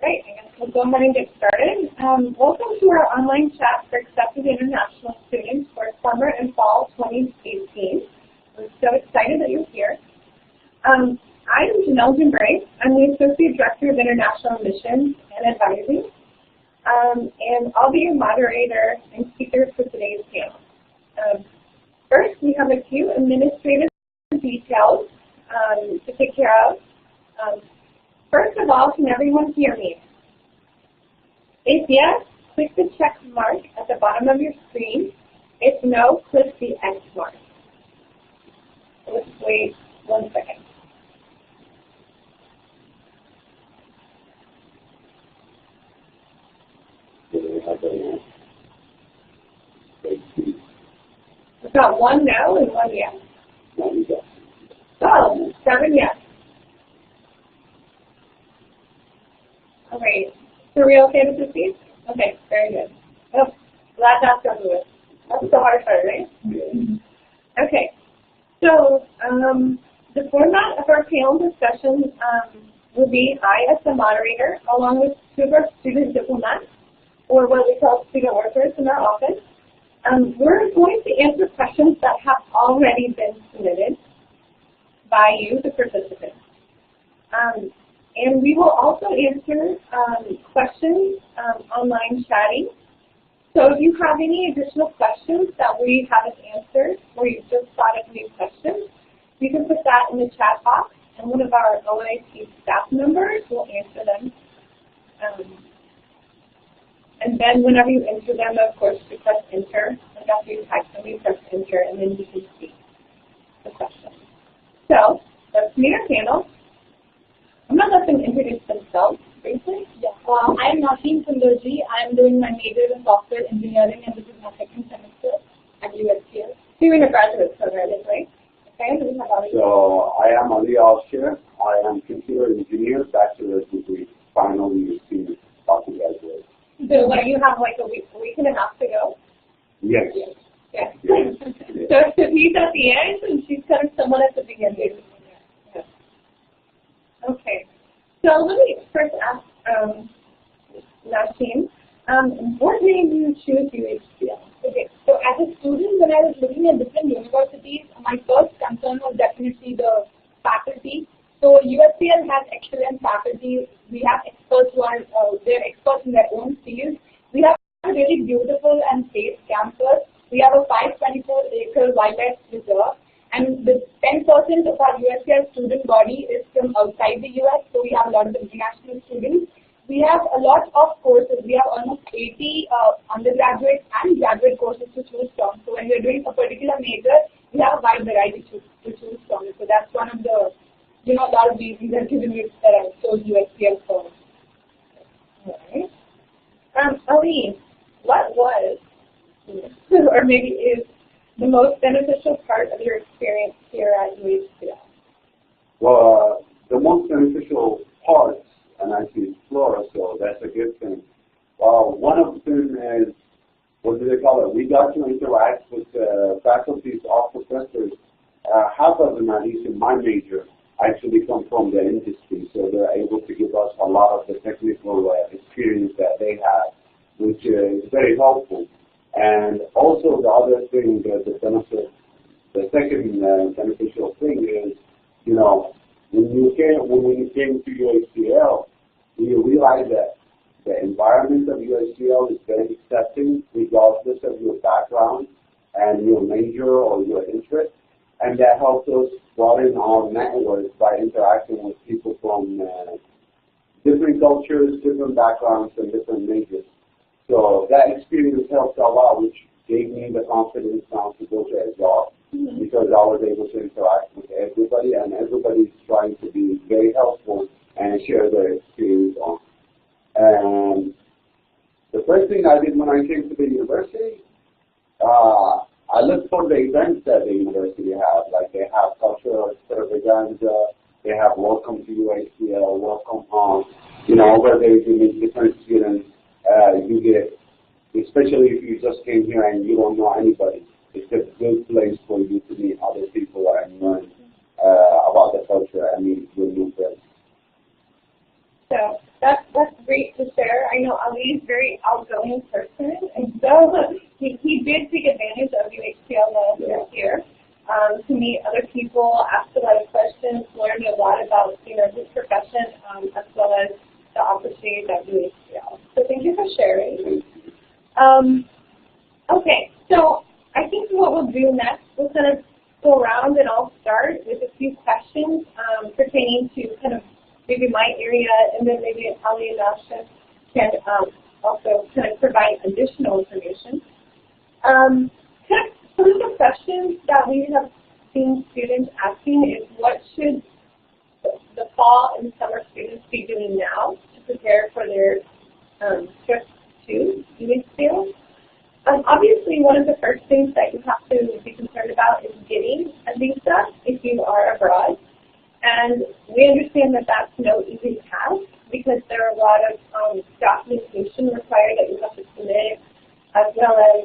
Great, I guess we'll go ahead and get started. Welcome to our online chat for accepted international students for summer and fall 2018. We're so excited that you're here. I'm Janelle Gray. I'm the Associate Director of International Missions and Advising. And I'll be your moderator and speaker for today's panel. First, we have a few administrative details to take care of. First of all, can everyone hear me? If yes, click the check mark at the bottom of your screen. If no, click the X mark. Let's wait 1 second. I've got one no and one yes. Oh, 7 yes. All right. So are we okay to proceed? Okay, very good. Oh, glad that's over with. That's the hard part, right? Yeah. Okay. So the format of our panel discussion will be I as the moderator, along with 2 of our student diplomats, or what we call student workers in our office. We're going to answer questions that have already been submitted by you, the participants. And we will also answer questions online chatting. So if you have any additional questions that we haven't answered, or you just thought of new questions, you can put that in the chat box, and one of our OIT staff members will answer them. And then whenever you enter them, of course, you press enter. Like after you type them, you press enter, and then you can see the question. So let's meet our panel. I'm going to let them introduce themselves briefly. Yeah. I'm Naseem Sundarji. I'm doing my major in software engineering, and this is my 2nd semester at UHCL. So you're in a graduate program, right? Okay. So I am Ali Alshir. I am computer engineer, bachelor's degree, final year student, about to graduate. So what, you have like a week and a half to go? Yes. Yes. Yes. So he's at the end, and she's kind of someone at the beginning. Okay, so let me first ask Naseem, what made you choose UHCL? Okay, so as a student, when I was looking at different universities, my first concern was definitely the faculty. So UHCL has excellent faculty. We have experts who are they're experts in their own field. We have a really beautiful and safe campus. We have a 524-acre wildlife reserve. And the 10% of our UHCL student body is from outside the US, so we have a lot of international students. We have a lot of courses. We have almost 80 undergraduate and graduate courses to choose from. So when we're doing a particular major, we have a wide variety to choose from. So that's one of the, a lot of reasons that given me that I chose UHCL for. All right. Ali, what was, or maybe is, the most beneficial part of your experience here at UHCL? Well, the most beneficial parts, and I see explore, so that's a good thing. One of them is, what do they call it? We got to interact with faculties, all professors. Half of them, at least in my major, actually come from the industry, so they're able to give us a lot of the technical experience that they have, which is very helpful. And also the other thing, the benefit, the second beneficial thing is, when we came to UHCL, we realized that the environment of UHCL is very accepting, regardless of your background and your major or your interest, and that helps us broaden our network by interacting with people from different cultures, different backgrounds, and different majors. So that experience helped a lot, which gave me the confidence now to go to a job, because I was able to interact with everybody, and everybody's trying to be very helpful and share their experience on. And the first thing I did when I came to the university, I looked for the events that the university has. Like they have cultural extravaganza, they have welcome to UHCL, welcome home. Over there you meet different students. You get, especially if you just came here and you don't know anybody, it's a good place for you to meet other people and learn about the culture and meet your new friends. So that's great to share. I know Ali is a very outgoing person, and so he did take advantage of UHCL while we were here to meet other people, ask a lot of questions, learn a lot about his profession as well as the opportunities at UHCL. So thank you for sharing. Okay, so I think what we'll do next, we'll kind of go around and I'll start with a few questions pertaining to kind of maybe my area, and then maybe Ali and Nasha can also kind of provide additional information. Kind of some of the questions that we have seen students asking is what should the fall and summer students be doing now to prepare for their trips to UHCL? Obviously, one of the first things that you have to be concerned about is getting a visa if you are abroad. And we understand that that's no easy task because there are a lot of documentation required that you have to submit, as well as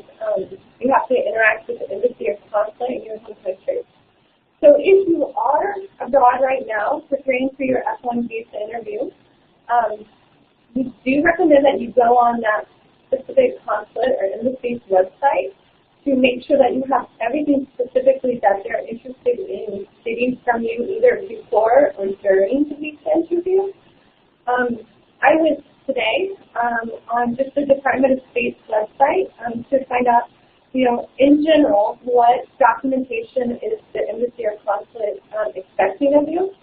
you have to interact with the embassy or consulate in your home country. So if you are abroad right now preparing for your F1 visa interview, we do recommend that you go on that specific consulate or embassy's website to make sure that you have everything specifically that they're interested in getting from you either before or during the visa interview. I went today on just the Department of State's website to find out, in general, what documentation is the embassy or consulate expecting of you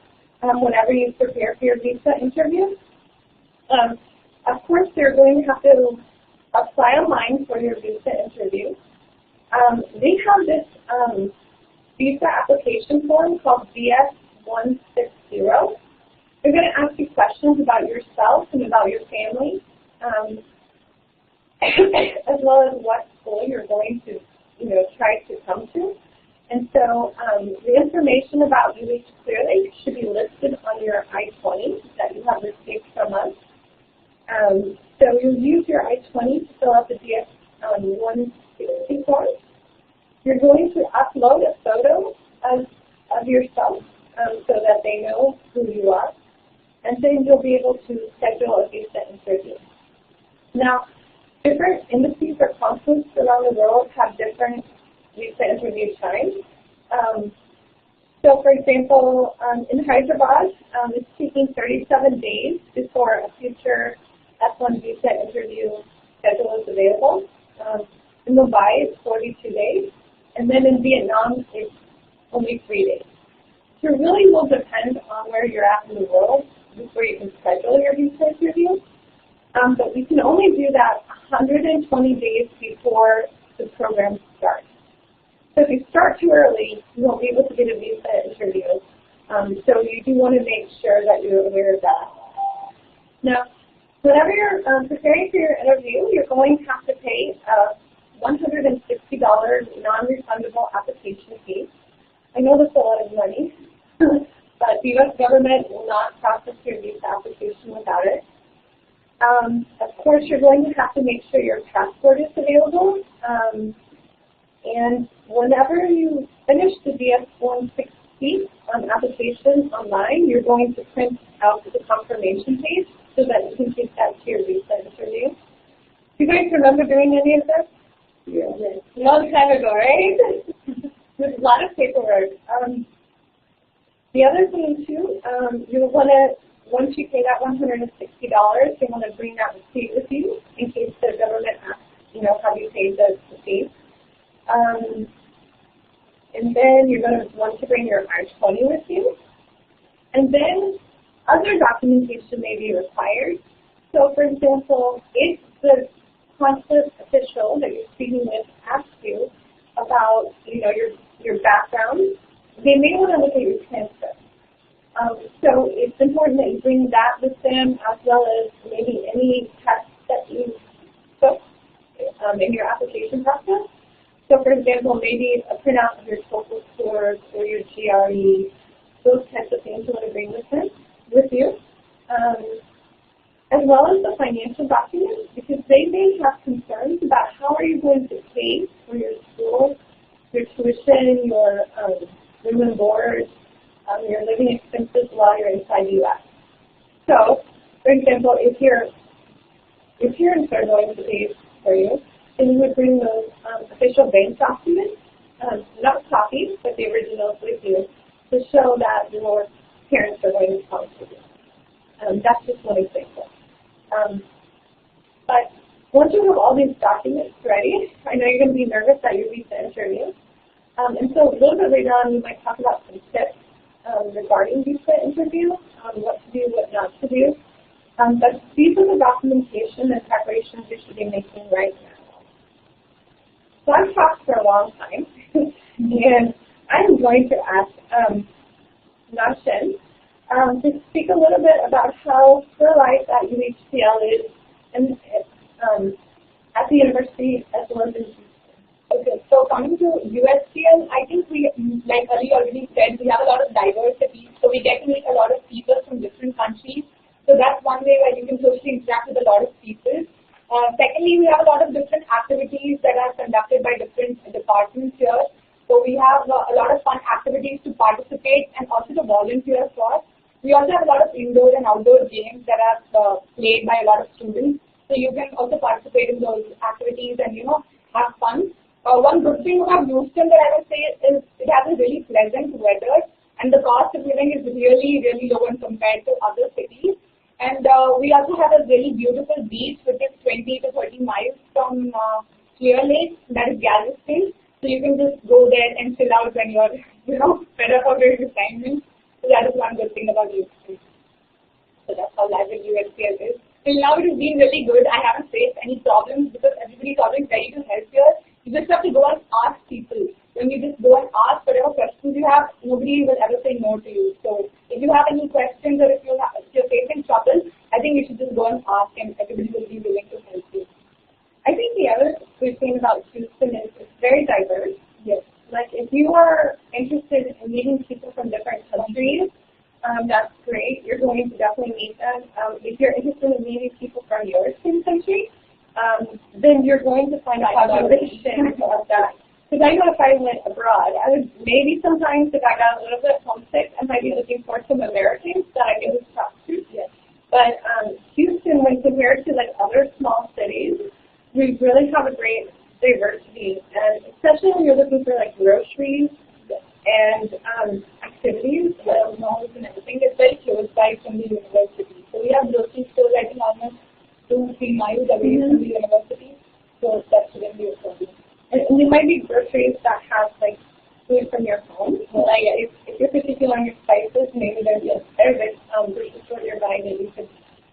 whenever you prepare for your visa interview. Of course, you're going to have to apply online for your visa interview. They have this visa application form called DS-160. They're going to ask you questions about yourself and about your family, as well as what school you're going to, try to come to. And so the information about UH Clearlake should be listed on your I-20 that you have received from us. So you'll use your I-20 to fill out the DS-160 form. You're going to upload a photo of yourself so that they know who you are. And then you'll be able to schedule a visa interview. Now, different embassies or consulates around the world have different visa interview times. So, for example, in Hyderabad, it's taking 37 days before a future F1 visa interview schedule is available. In Mumbai, it's 42 days. And then in Vietnam, it's only 3 days. So it really will depend on where you're at in the world before you can schedule your visa interview. But we can only do that 120 days before the program starts. So if you start too early, you won't be able to get a visa interview. So you do want to make sure that you're aware of that. Now, whenever you're preparing for your interview, you're going to have to pay $160 non-refundable application fee. I know that's a lot of money, but the U.S. government will not process your visa application without it. Of course, you're going to have to make sure your passport is available. And whenever you finish the DS-160 application online, you're going to print out the confirmation page so that you can take that to your visa interview. Do you guys remember doing any of this? Yeah. A long time ago, right? There's a lot of paperwork. The other thing, too, you'll want to, once you pay that $160, you want to bring that receipt with you in case the government asks, have you paid the fee. And then you're going to want to bring your I-20 with you. And then other documentation may be required. So, for example, if the consulate official that you're speaking with asks you about, your background, they may want to look at your transcript. So it's important that you bring that with them, as well as maybe any tests that you took in your application process. So, for example, maybe a printout of your TOEFL scores or your GRE, those types of things you want to bring with you, as well as the financial documents, because they may have concerns about how are you going to pay for your school, your tuition, your room and board, your living expenses while you're inside the U.S. So, for for you. And you would bring those official bank documents, not copies, but the originals with you, to show that your parents are going to college with you. That's just one example. But once you have all these documents ready, I know you're going to be nervous that you read the interview. And so a little bit later on, we might talk about some tips regarding visa interview, what to do, what not to do. But these are the documentation and preparations you should be making right now. So I've talked for a long time, and I'm going to ask Nashin to speak a little bit about how her life at UHCL is and at the university as well as in Houston. Okay, so coming to UHCL, I think we, like Ali already said, we have a lot of diversity. So we get to meet a lot of people from different countries. So that's one way where you can socially interact with a lot of people. Secondly, we have a lot of different activities that are conducted by different departments here. So we have a lot of fun activities to participate and also to volunteer for. We also have a lot of indoor and outdoor games that are played by a lot of students. So you can also participate in those activities and, have fun. One good thing about Houston that I would say is it has a really pleasant weather and the cost of living is really, really low when compared to other cities. And we also have a really beautiful beach which is 20 to 30 miles from Clear Lake, that is Galveston. So you can just go there and chill out when you're, fed up of your assignments. So that is one good thing about Houston. So that's how life in UHCL is. Till now it has been really good. I haven't faced any problems because everybody's always ready to help here. You just have to go and ask people. When you just go and ask whatever questions you have, nobody will ever say no to you. So if you have any questions or if you're facing trouble, I think you should just go and ask and everybody will be willing to help you. I think the other good thing about Houston is it's very diverse. Yes. Like if you are interested in meeting people from different countries, that's great. You're going to definitely meet them. If you're interested in meeting people from your same country, then you're going to find a population of that. Because I know if I went abroad, I would maybe sometimes if I got a little bit homesick, I might be looking for some Americans that I can just talk to. Yes. But Houston, when compared to like other small cities, we really have a great diversity, and especially when you're looking for like groceries and activities, malls and everything, it's very close by from the university. So we have grocery stores I think almost 2-3 miles away from the university, so that shouldn't be a problem. And there might be groceries that have like food from your home. Like if you're particular on your spices, maybe there's a Arabic grocery store nearby that you could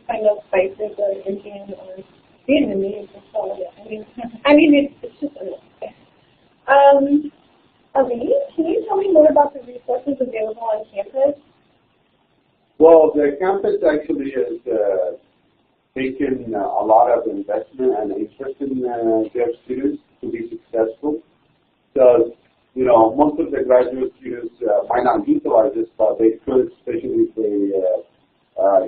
find those spices or Indian or Vietnamese or so. I mean it's just a little bit. Okay, can you tell me more about the resources available on campus? Well, the campus actually is taken a lot of investment and interest in their students to be successful. Because, most of the graduate students might not utilize this, but they could, especially if they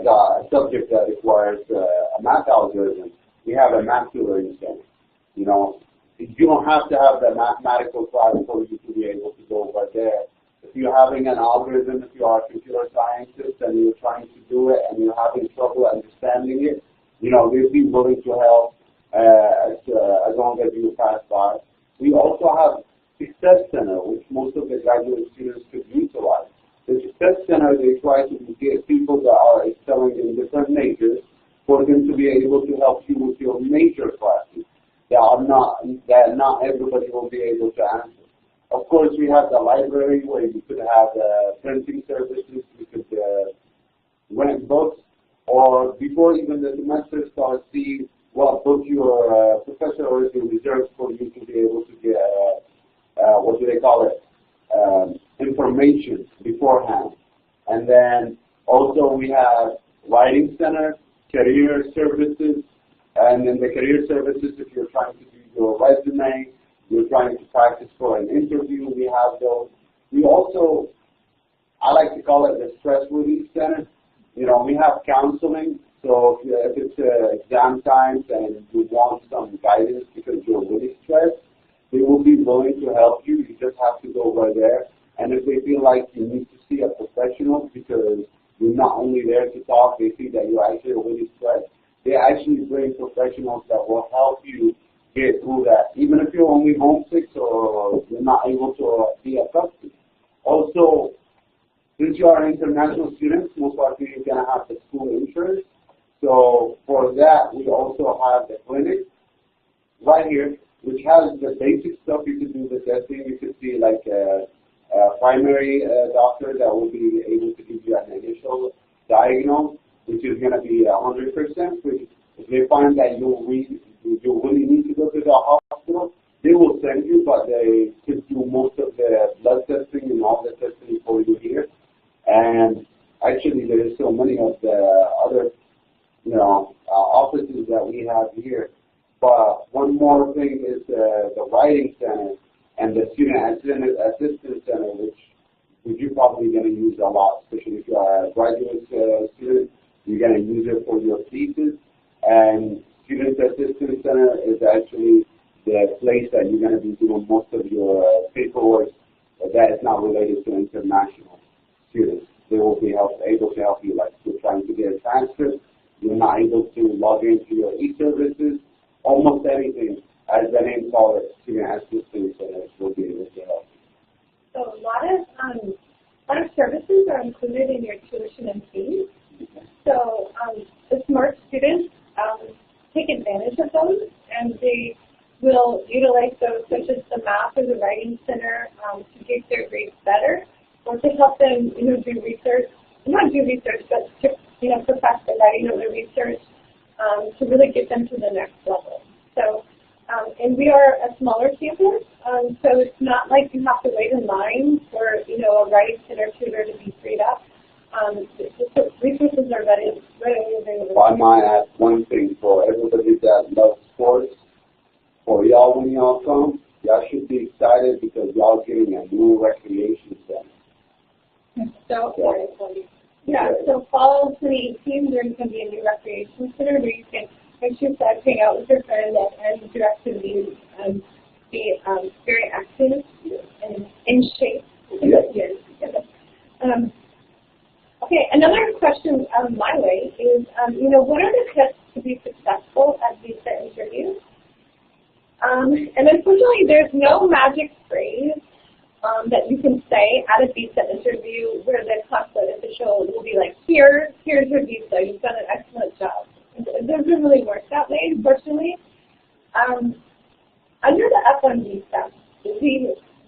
got a subject that requires a math algorithm. We have a math tutoring center. You don't have to have the mathematical class for you to be able to go over there. If you're having an algorithm, if you are a computer scientist and you're trying to do it and you're having trouble understanding it, they'd be willing to help as long as you pass by. We also have Success Center, which most of the graduate students could utilize. The Success Center, they try to get people that are excelling in different majors for them to be able to help you with your major classes that not everybody will be able to answer. Of course, we have the library where you could have printing services, you could rent books, or before even the semester starts, see what book your professor already reserves for you to be able to get, information beforehand. And then also we have writing center, career services, and in the career services, if you're trying to do your resume, you're trying to practice for an interview, we have those. We also, I like to call it the stress relief center. We have counseling, so if it's exam times and you want some guidance because you're really stressed, they will be willing to help you. You just have to go over there. And if they feel like you need to see a professional because you're not only there to talk, they see that you're actually really stressed, they actually bring professionals that will help you extremely homesick, so you're not able to be accustomed. Also, since you are international students, most likely you're going to have the school insurance. So for that, we also have the clinic right here, which has the basic stuff. You could do the testing. You could see like a primary doctor that will be able to give you an initial diagnosis, which is going to be 100%. Which if they find that you really need to go to the hospital, they will send you, but they could do most of the blood testing and all the testing for you here. And actually, there is so many of the other, offices that we have here. But one more thing is the writing center and the student assistance center, which you're probably going to use a lot, especially if you are a graduate student. You're going to use it for your thesis. And student assistance center is actually the place that you're going to be doing most of your paperwork that is not related to international students. They will be able to help you, like if you're trying to get a transcript, you're not able to log into your e-services, almost anything, as the name calls it, student assistance centers will be able to help you. So a lot of services are included in your tuition and fees. So the smart students take advantage of those, and they will utilize those, such as the math or the writing center, to get their grades better, or to help them, do research, not do research, but to, profess the writing or the research, to really get them to the next level. So, and we are a smaller campus, so it's not like you have to wait in line for, a writing center tutor to be freed up. The resources are readily available. I might add one thing for everybody that loves sports. For y'all, when y'all come, y'all should be excited because y'all getting a new recreation center. So, so fall 2018, there's going to be a new recreation center where you can, like you said, hang out with your friends and do activities and be very active and in shape. Yes. Okay, another question my way is, what are the tips to be successful at visa interviews? And unfortunately, there's no magic phrase that you can say at a visa interview where the consulate official will be like, here's your visa, you've done an excellent job. It doesn't really work that way, unfortunately. Under the F1 visa,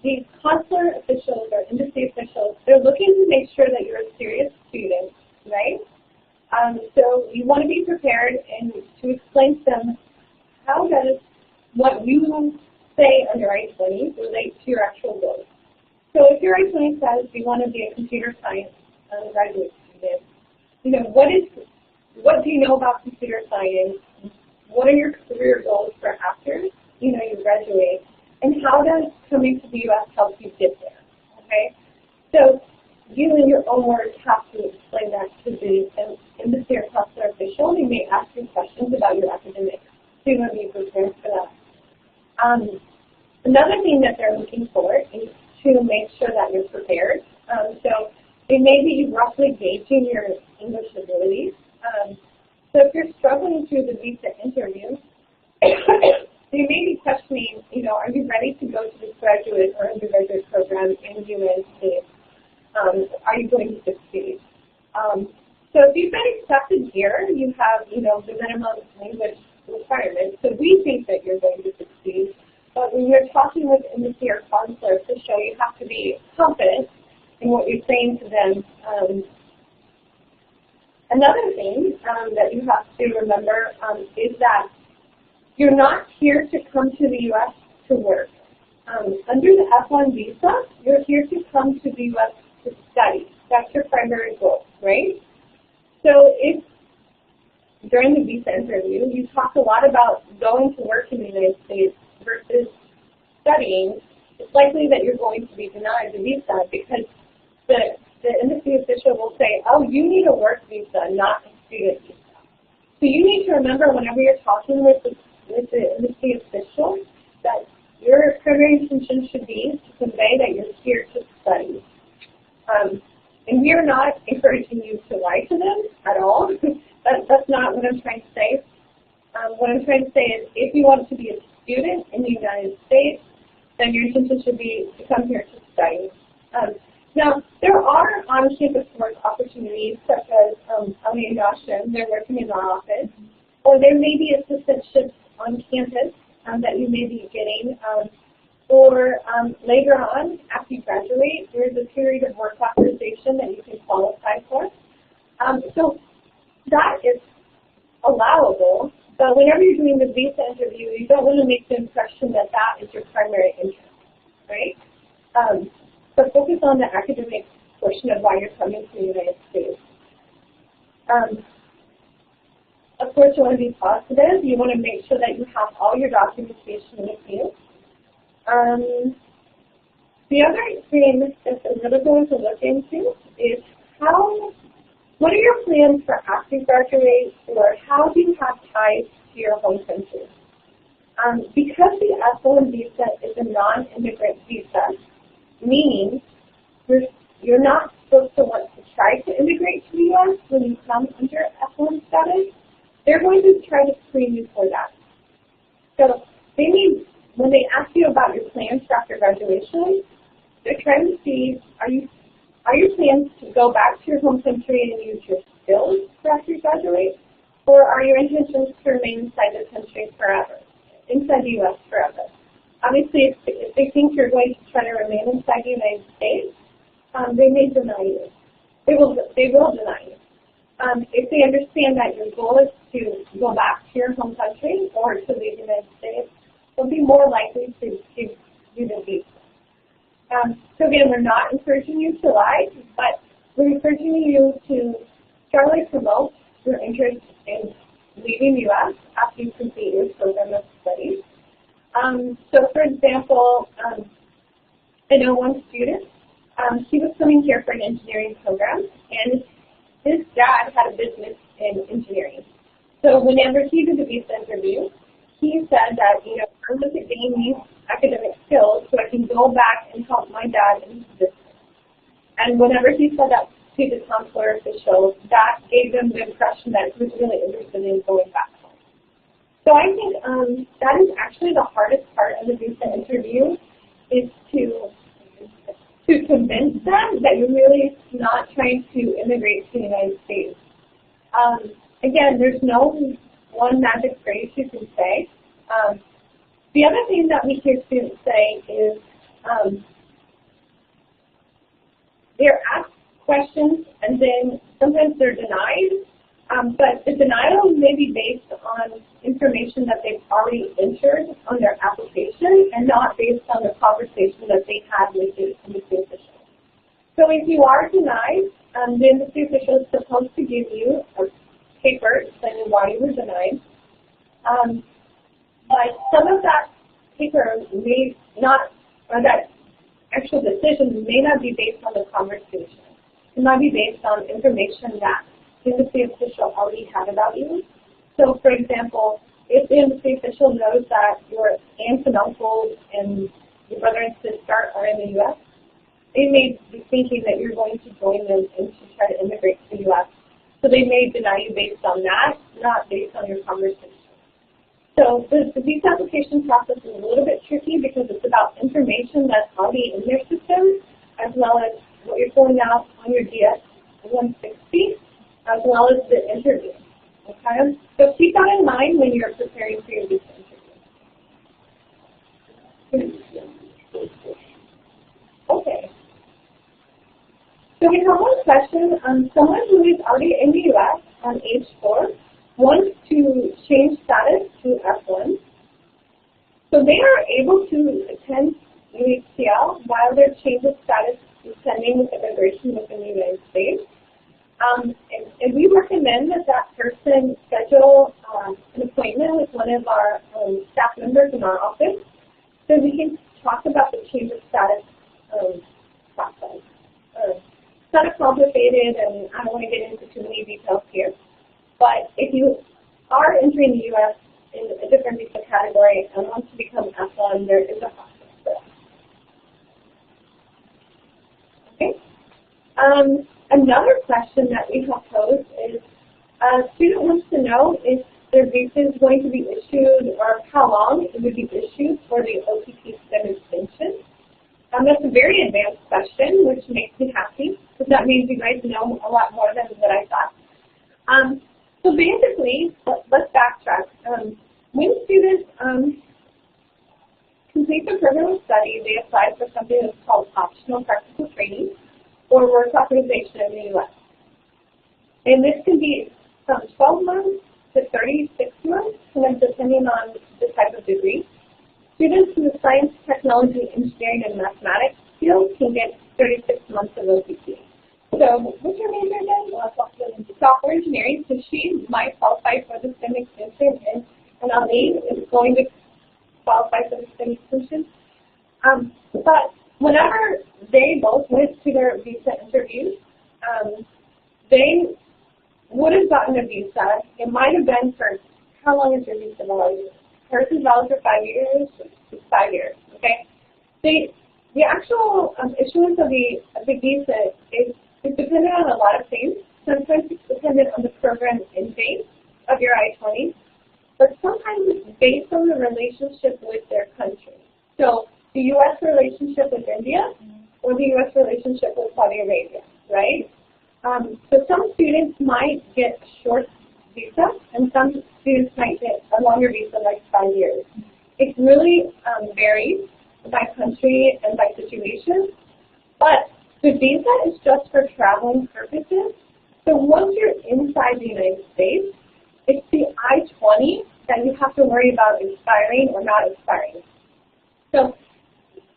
the consular officials or embassy officials, they're looking to make sure that you're a serious student, right? So you want to be prepared and to explain to them how does what you say under I-20 relate to your actual goals. So if your I-20 says you want to be a computer science graduate student, what do you know about computer science? What are your career goals for after you graduate? And how does coming to the U.S. help you get there? Okay, so you in your own words have to explain that to the embassy or consular official. They may ask you questions about your academics, so you want to be prepared for that. Another thing that they're looking for is to make sure that you're prepared. So they may be roughly gauging your English abilities. So if you're struggling through the visa interview, they may be questioning, are you ready to go to this graduate or undergraduate program in the United States? Are you going to succeed? So if you've been accepted here, you have, the minimum language requirements. So we think that you're going to succeed. But when you're talking with embassy or consular official, you have to be confident in what you're saying to them. Another thing that you have to remember is that you're not here to come to the U.S. to work. Under the F1 visa, you're here to come to the U.S. to study. That's your primary goal, right? So if during the visa interview you talk a lot about going to work in the United States versus studying, it's likely that you're going to be denied the visa because the embassy official will say, oh, you need a work visa, not a student visa. So you need to remember whenever you're talking with the embassy official that your primary intention should be to convey that you're here to study. And we are not encouraging you to lie to them at all. That's not what I'm trying to say. What I'm trying to say is if you want to be a student in the United States, then your intention should be to come here to study. Now, there are on-campus work opportunities, such as Ali and Yashin, they're working in our office, or there may be assistantships on campus that you may be getting, or later on, after you graduate, there's a period of work authorization that you can qualify for. So that is allowable, but whenever you're doing the visa interview, you don't want to make the impression that that is your primary interest, right? But focus on the academic portion of why you're coming to the United States. Of course, you want to be positive. You want to make sure that you have all your documentation with you. The other thing that I'm really going to look into is what are your plans for after you graduate, or how do you have ties to your home country? Because the F1 visa is a non-immigrant visa, meaning you're not supposed to want to try to immigrate to the U.S. when you come under F1 status. They're going to try to screen you for that. So when they ask you about your plans for after graduation, they're trying to see, are your plans to go back to your home country and use your skills for after you graduate, or are your intentions to remain inside the country forever, inside the U.S. forever? Obviously, if they think you're going to try to remain inside the United States, they may deny you. They will deny you. If they understand that your goal is to go back to your home country or to leave the United States, they'll be more likely to give you the visa. So again, we're not encouraging you to lie, but we're encouraging you to strongly promote your interest in leaving the U.S. after you complete your program of studies. So for example, I know one student, he was coming here for an engineering program, and his dad had a business in engineering. So whenever he did the visa interview, he said that, I want to gain these academic skills so I can go back and help my dad in his business. And whenever he said that to the consular officials, that gave them the impression that he was really interested in going back home. So I think that is actually the hardest part of the visa interview, is to convince them that you're really not trying to immigrate to the United States. Again, there's no one magic phrase you can say. The other thing that we hear students say is they're asked questions and then sometimes they're denied, but the denial may be based on information that they've already entered on their application and not based on the conversation that they had with the embassy official. So if you are denied, the embassy official is supposed to give you a paper explaining why you were denied. But some of that paper may not, or that actual decision may not be based on the conversation. It might be based on information that the embassy official already had about you. So, for example, if the embassy official knows that your aunts and uncles and your brother and sister are in the U.S., they may be thinking that you're going to join them and to try to immigrate to the U.S. So they may deny you based on that, not based on your conversation. So the visa application process is a little bit tricky because it's about information that's already in their system, as well as what you're filling out on your DS-160, as well as the interview. Okay? So keep that in mind when you're preparing for your visa interview. Okay. So we have one question. Someone who is already in the U.S. on age 4 wants to change status to F1. So they are able to attend UHCL while their change of status is pending with immigration within the United States. And we recommend that that person schedule an appointment with one of our staff members in our office so we can talk about the change of status process. It's kind of complicated, and I don't want to get into too many details here. But if you are entering the U.S. in a different visa category and want to become F1, there is a process for that. Okay. Another question that we have posed is, a student wants to know if their visa is going to be issued or how long it would be issued for the OPT STEM extension. a very advanced question, which makes me happy, because that means you guys know a lot more than what I thought. So basically, let's backtrack. When students complete the program of study, they apply for something that's called optional practical training or work authorization in the U.S. And this can be from 12 months to 36 months, and then depending on the type of degree. Students in the science, technology, engineering, and mathematics field can get 36 months of OPT. So, what's your major again? Software engineering. So she might qualify for the STEM extension, and Ali is going to qualify for the STEM extension. But whenever they both went to their visa interviews, they would have gotten a visa. It might have been for, how long is your visa valid? Hers is valid for 5 years. It's 5 years. Okay. The actual issuance of the visa is dependent on a lot of things. Sometimes it's dependent on the program intake of your I-20, but sometimes it's based on the relationship with their country. So the U.S. relationship with India or the U.S. relationship with Saudi Arabia, right? So some students might get a short visa, and some students might get a longer visa, like 5 years. It really varies by country and by situation, but the visa is just for traveling purposes. So once you're inside the United States, it's the I-20 that you have to worry about expiring or not expiring. So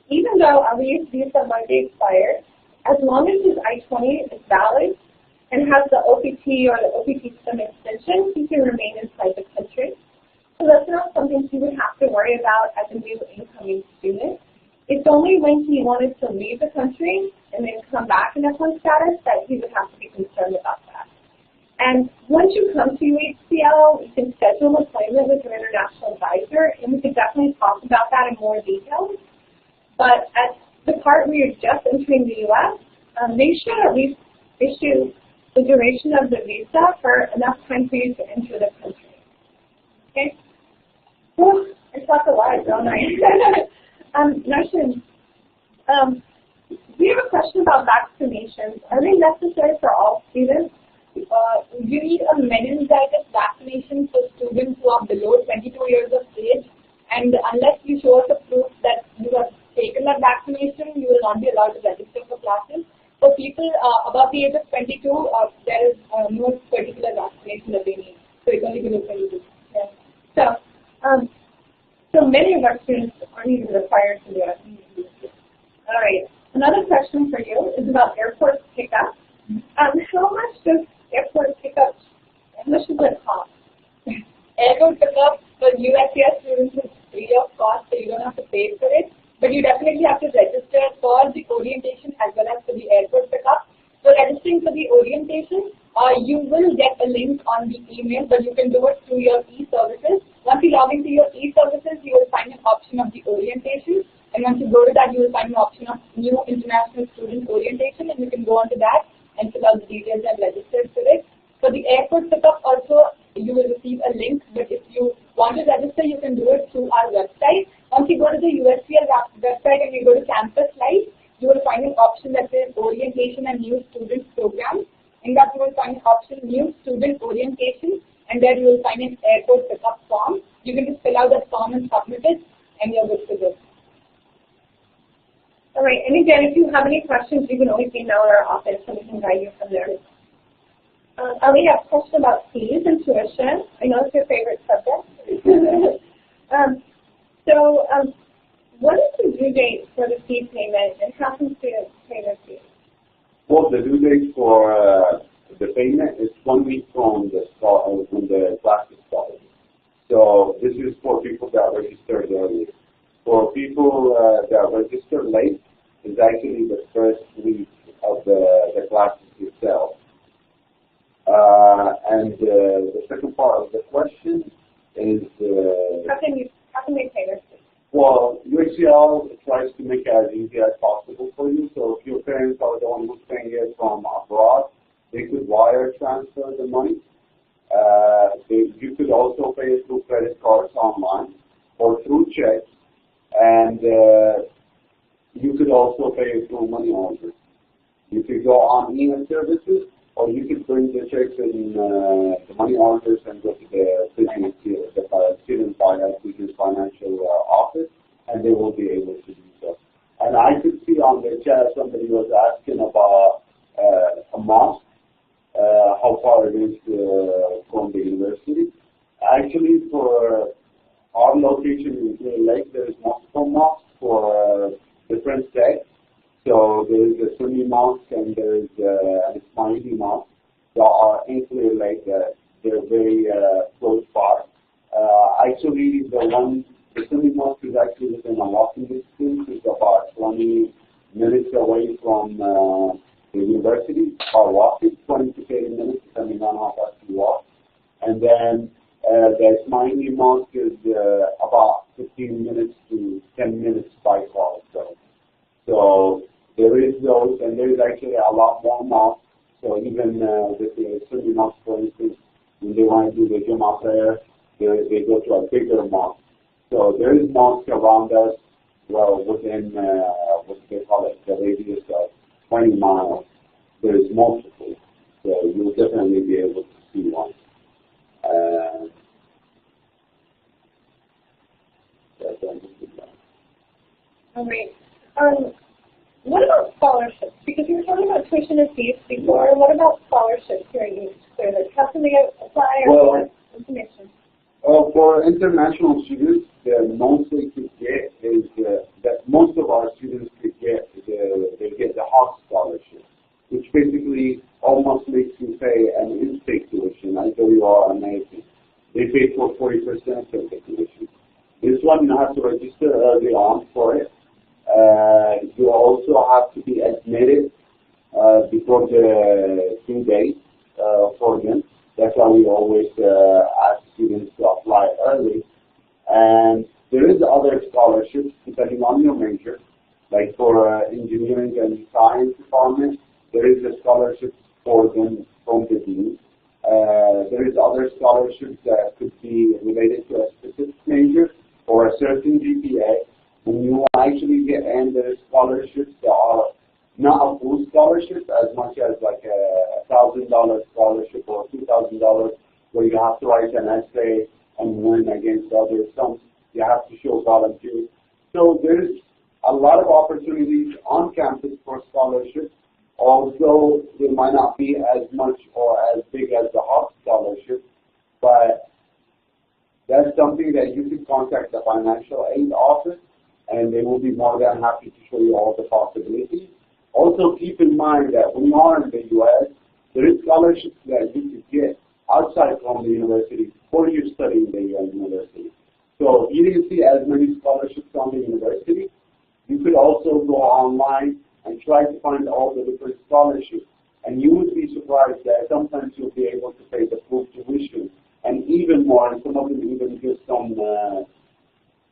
even though Ali's visa might be expired, as long as his I-20 is valid and has the OPT or the OPT STEM extension, he can remain inside the country. So that's not something he would have to worry about as a new incoming student. It's only when he wanted to leave the country and then come back in F1 status that he would have to be concerned about that. And once you come to UHCL, you can schedule an appointment with your international advisor, and we could definitely talk about that in more detail. But at the part where you're just entering the U.S., they should at least issue the duration of the visa for enough time for you to enter the country. Okay? Whew, I talked a lot, don't I? Narshin, we have a question about vaccinations. Are they necessary for all students? You need a meningitis vaccination for students who are below 22 years of age, and unless you show us a proof that you have taken that vaccination, you will not be allowed to register for classes. For people above the age of 22, there is no particular vaccination that they need. So it's only below 22. Yeah. So many of our students aren't even required to do it. All right. Another question for you is about airport pickup. How much does airport pickup, how much does it cost? Airport pickup for UHCL students is free of cost, so you don't have to pay for it. But you definitely have to register for the orientation as well as for the airport pickup. So registering for the orientation, you will get a link on the email, but you can do it through your e-services. Once you log into your e-services, you will find an option of the orientation. And once you go to that, you will find an option of new international student orientation, and you can go on to that and fill out the details and register for it. For the airport pickup also, you will receive a link, but if you want to register, you can do it through our website. Once you go to the UHCL website and you go to Campus Life, you will find an option that says Orientation and New Student Program. In that, you will find an option New Student Orientation, and there you will find an airport pickup form. You can just fill out that form and submit it, and you're good to go. All right, and again, if you have any questions, you can always email our office and we can guide you from there. Ali, I have a question about fees and tuition. I know it's your favorite subject. What is the due date for the fee payment, and how can students pay their fees? Well, the due date for the payment is 1 week from the start, when the classes start. So this is for people that registered early. For people that register late, is actually the first week of the classes itself. And the second part of the question is how can they pay their fees? Well, UHCL tries to make it as easy as possible for you. So if your parents are the one who's paying it from abroad, they could wire transfer the money. You could also pay it through credit cards online or through checks. And you could also pay through money order. You could go on email services, or you could bring the checks in the money orders and go to the business, the student finance, business financial office, and they will be able to do so. And I could see on the chat somebody was asking about a mosque, how far it is from the university. Actually, for our location in Clear Lake, there is multiple mosques for different sects. So there is a Sunni mosque and there is an Ismaili mosque. There are in Clear Lake. They're very close by. Actually, the Sunni mosque is actually within a walking distance. It's about 20 minutes away from the university, or walking 20 to 30 minutes, depending on how fast you walk. And then the Ismaili mosque is about 15 minutes to 10 minutes by car. So there is those, and there is actually a lot more mosques. So even with the Sunni mosque, for instance, when they want to do the Jummah prayer, they go to a bigger mosque. So there is mosques around us, well, within what they call it, the radius of 20 miles. There is multiple. So you'll definitely be able to see one. All right. What about scholarships? Because you were talking about tuition and fees before. What about scholarships here in UHCL? How can they apply or what information? For international students, the most they could get is that most of our students could get they get the HOT scholarship, which basically almost makes you pay an in-state tuition until you are American. They pay for 40% of the tuition. This one you have to register early on for it. You also have to be admitted before the due date for them. That's why we always ask students to apply early. And there is other scholarships depending on your major. Like for engineering and science department, there is a scholarship for them from the dean. There is other scholarships that could be related to a specific major or a certain GPA. When you actually get in the scholarships that are not a full scholarship, as much as like a $1,000 scholarship or $2,000, where you have to write an essay and win against others. Some you have to show volunteers. So there's a lot of opportunities on campus for scholarships. Although they might not be as much or as big as the HOT scholarship, but that's something that you can contact the financial aid office, and they will be more than happy to show you all the possibilities. Also, keep in mind that when you are in the U.S., there is scholarships that you could get outside from the university for you studying the university. So if you didn't see as many scholarships from the university, you could also go online and try to find all the different scholarships. And you would be surprised that sometimes you'll be able to pay the full tuition and even more, and some of them even give some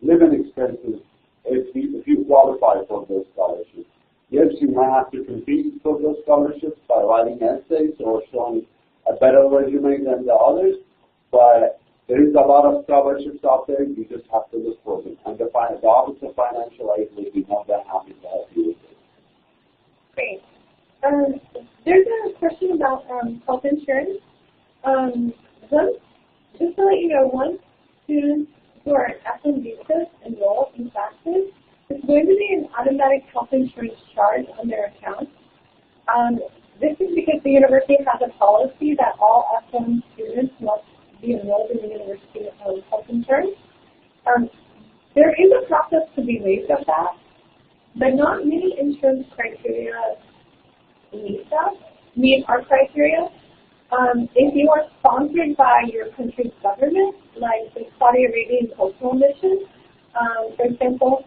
living expenses if you qualify for those scholarships. Yes, you might have to compete for those scholarships by writing essays or showing a better resume than the others, but there is a lot of scholarships out there. You just have to look for them. And the Office of Financial Aid will be more than happy to help you with it. Great. There's a question about health insurance. Just to let you know, once students who are F1 visas enroll in classes, there's going to be an automatic health insurance charge on their account. This is because the university has a policy that all F1 students must be enrolled in the university health insurance. There is a process to be waived of that, but not many insurance criteria meet our criteria. If you are sponsored by your country's government, like the Saudi Arabian Cultural Mission, for example,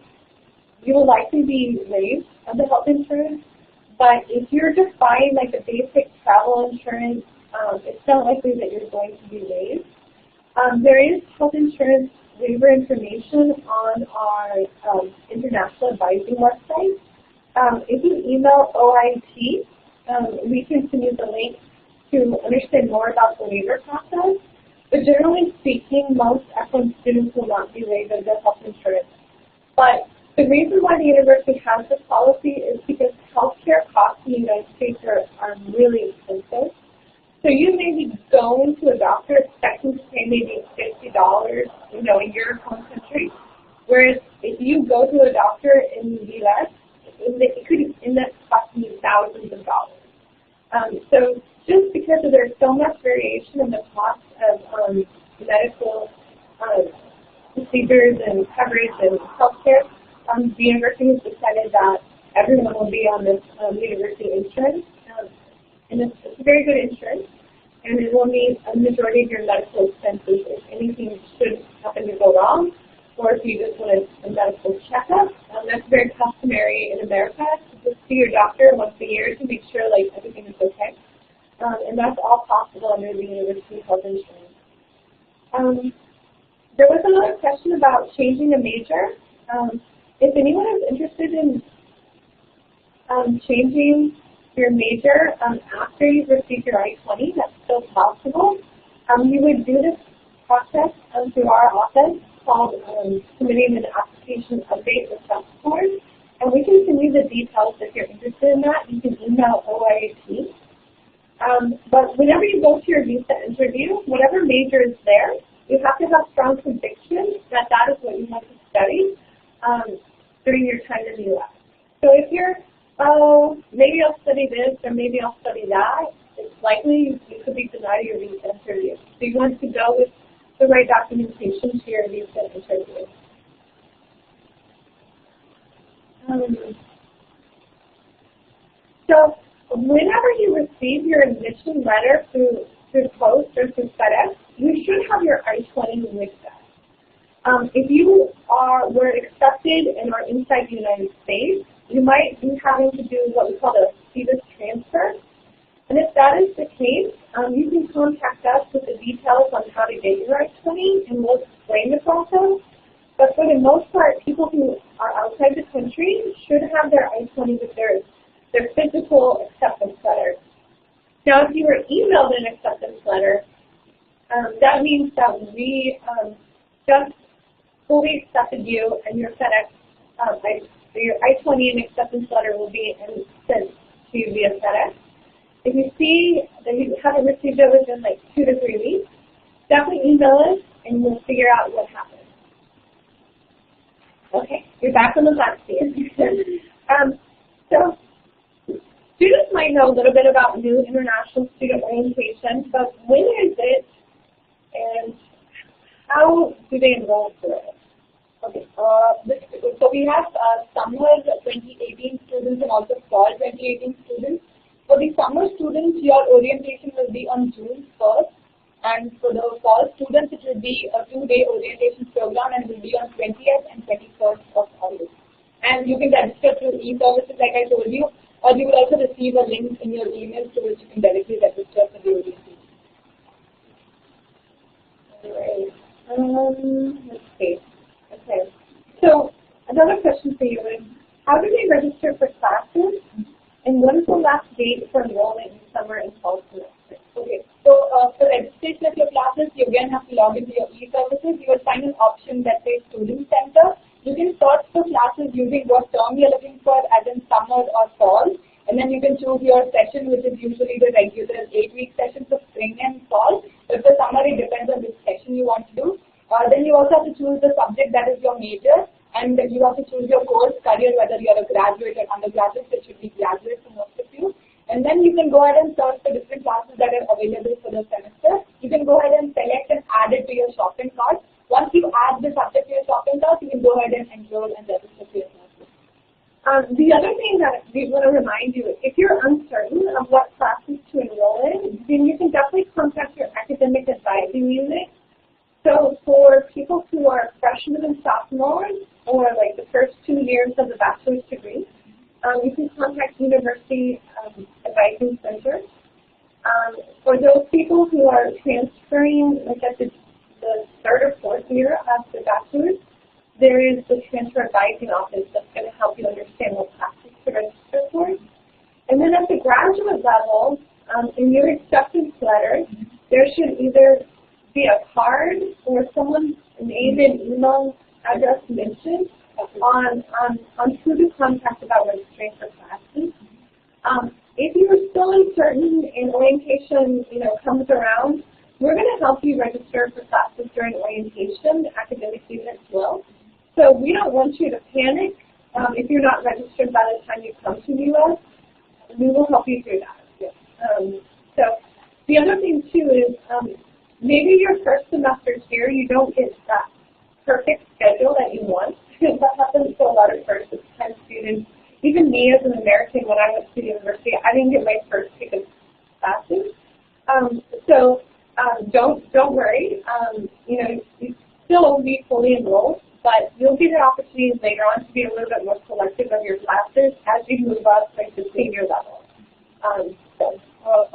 you will likely be waived of the health insurance. But if you're just buying like a basic travel insurance, it's not likely that you're going to be waived. There is health insurance waiver information on our international advising website. If you email OIT, we can send you the link to understand more about the waiver process. But generally speaking, most F1 students will not be waived of their health insurance. But The reason why the university has this policy is because healthcare costs in the United States are really expensive. So you may be going to a doctor expecting to pay maybe $50, in your home country, whereas if you go to a doctor in the U.S., it could end up costing you thousands of dollars. So just because there's so much variation in the cost of medical procedures and coverage and healthcare, the university has decided that everyone will be on this university insurance. And it's a very good insurance, and it will meet a majority of your medical expenses if anything should happen to go wrong, or if you just want a medical checkup. That's very customary in America to just see your doctor once a year to make sure everything is okay. And that's all possible under the university health insurance. There was another question about changing a major. If anyone is interested in changing your major after you've received your I-20, that's still possible. You would do this process through our office called submitting an application update request form, and we can send you the details if you're interested in that. You can email OIAT. But whenever you go to your visa interview, whatever major is there, you have to have strong conviction that that is what you want to study during your time in the U.S. So if you're, maybe I'll study this or maybe I'll study that, it's likely you could be denied your visa interview. So you want to go with the right documentation to your visa interview. So whenever you receive your admission letter through post or through FedEx, you should have your I-20 with that. If you were accepted and are inside the United States, you might be having to do what we call a status transfer. And if that is the case, you can contact us with the details on how to get your I-20, and we'll explain the process. But for the most part, people who are outside the country should have their I-20 with their physical acceptance letter. Now, if you were emailed an acceptance letter, that means that we just fully accepted you, and your FedEx, your I-20 and acceptance letter will be sent to you via FedEx. If you see that you haven't received it within 2 to 3 weeks, definitely email us, and we'll figure out what happened. Okay, you're back on the hot seat. So students might know a little bit about new international student orientation, but when is it, and how do they enroll for it? Okay, so we have summer 2018 students and also fall 2018 students. For the summer students, your orientation will be on June 1st, and for the fall students, it will be a 2-day orientation program, and it will be on 20th and 21st of August. And you can register through e-services, like I told you, or you will also receive a link in your email to which you can directly register for the orientation. Alright. Let's see. Okay. So another question for you is, how do they register for classes? And what is the last date for enrollment in summer and fall semester? Okay, so for registration of your classes, you again have to log into your e-services. You will find an option that says Student Center. You can search for classes using what term you're looking for, as in summer or fall. And then you can choose your session, which is usually the regular 8-week sessions of spring and fall. But for summer, it depends on which session you want to do. Then you also have to choose the subject that is your major. And you have to choose your course, career, whether you're a graduate or undergraduate. It should be graduate for most of you. And then you can go ahead and search for different classes that are available for the semester. You can go ahead and select and add it to your shopping cart. Once you add the subject to your shopping cart, you can go ahead and enroll and register for your classes. The other thing that we want to remind you, if you're uncertain of what classes to enroll in, then you can definitely contact your academic advising unit. So for people who are freshmen and sophomores, or the first 2 years of the bachelor's degree, you can contact University Advising Center. For those people who are transferring, at the 3rd or 4th year of the bachelor's, there is the transfer advising office that's going to help you understand what classes to register for. And then at the graduate level, in your acceptance letter, there should either be a card or someone's name and email address mentioned on who to contact about registering for classes. If you are still uncertain and orientation, comes around, we're going to help you register for classes during orientation. Academic students will. So we don't want you to panic if you're not registered by the time you come to the U.S. We will help you through that. Yes. So the other thing too is maybe your first semester here you don't get that perfect schedule that you want. That happens to a lot of first-time students. Even me as an American, when I went to university, I didn't get my first pick of classes. Don't worry. You still won't be fully enrolled, but you'll get an opportunity later on to be a little bit more selective of your classes as you move up like the senior level.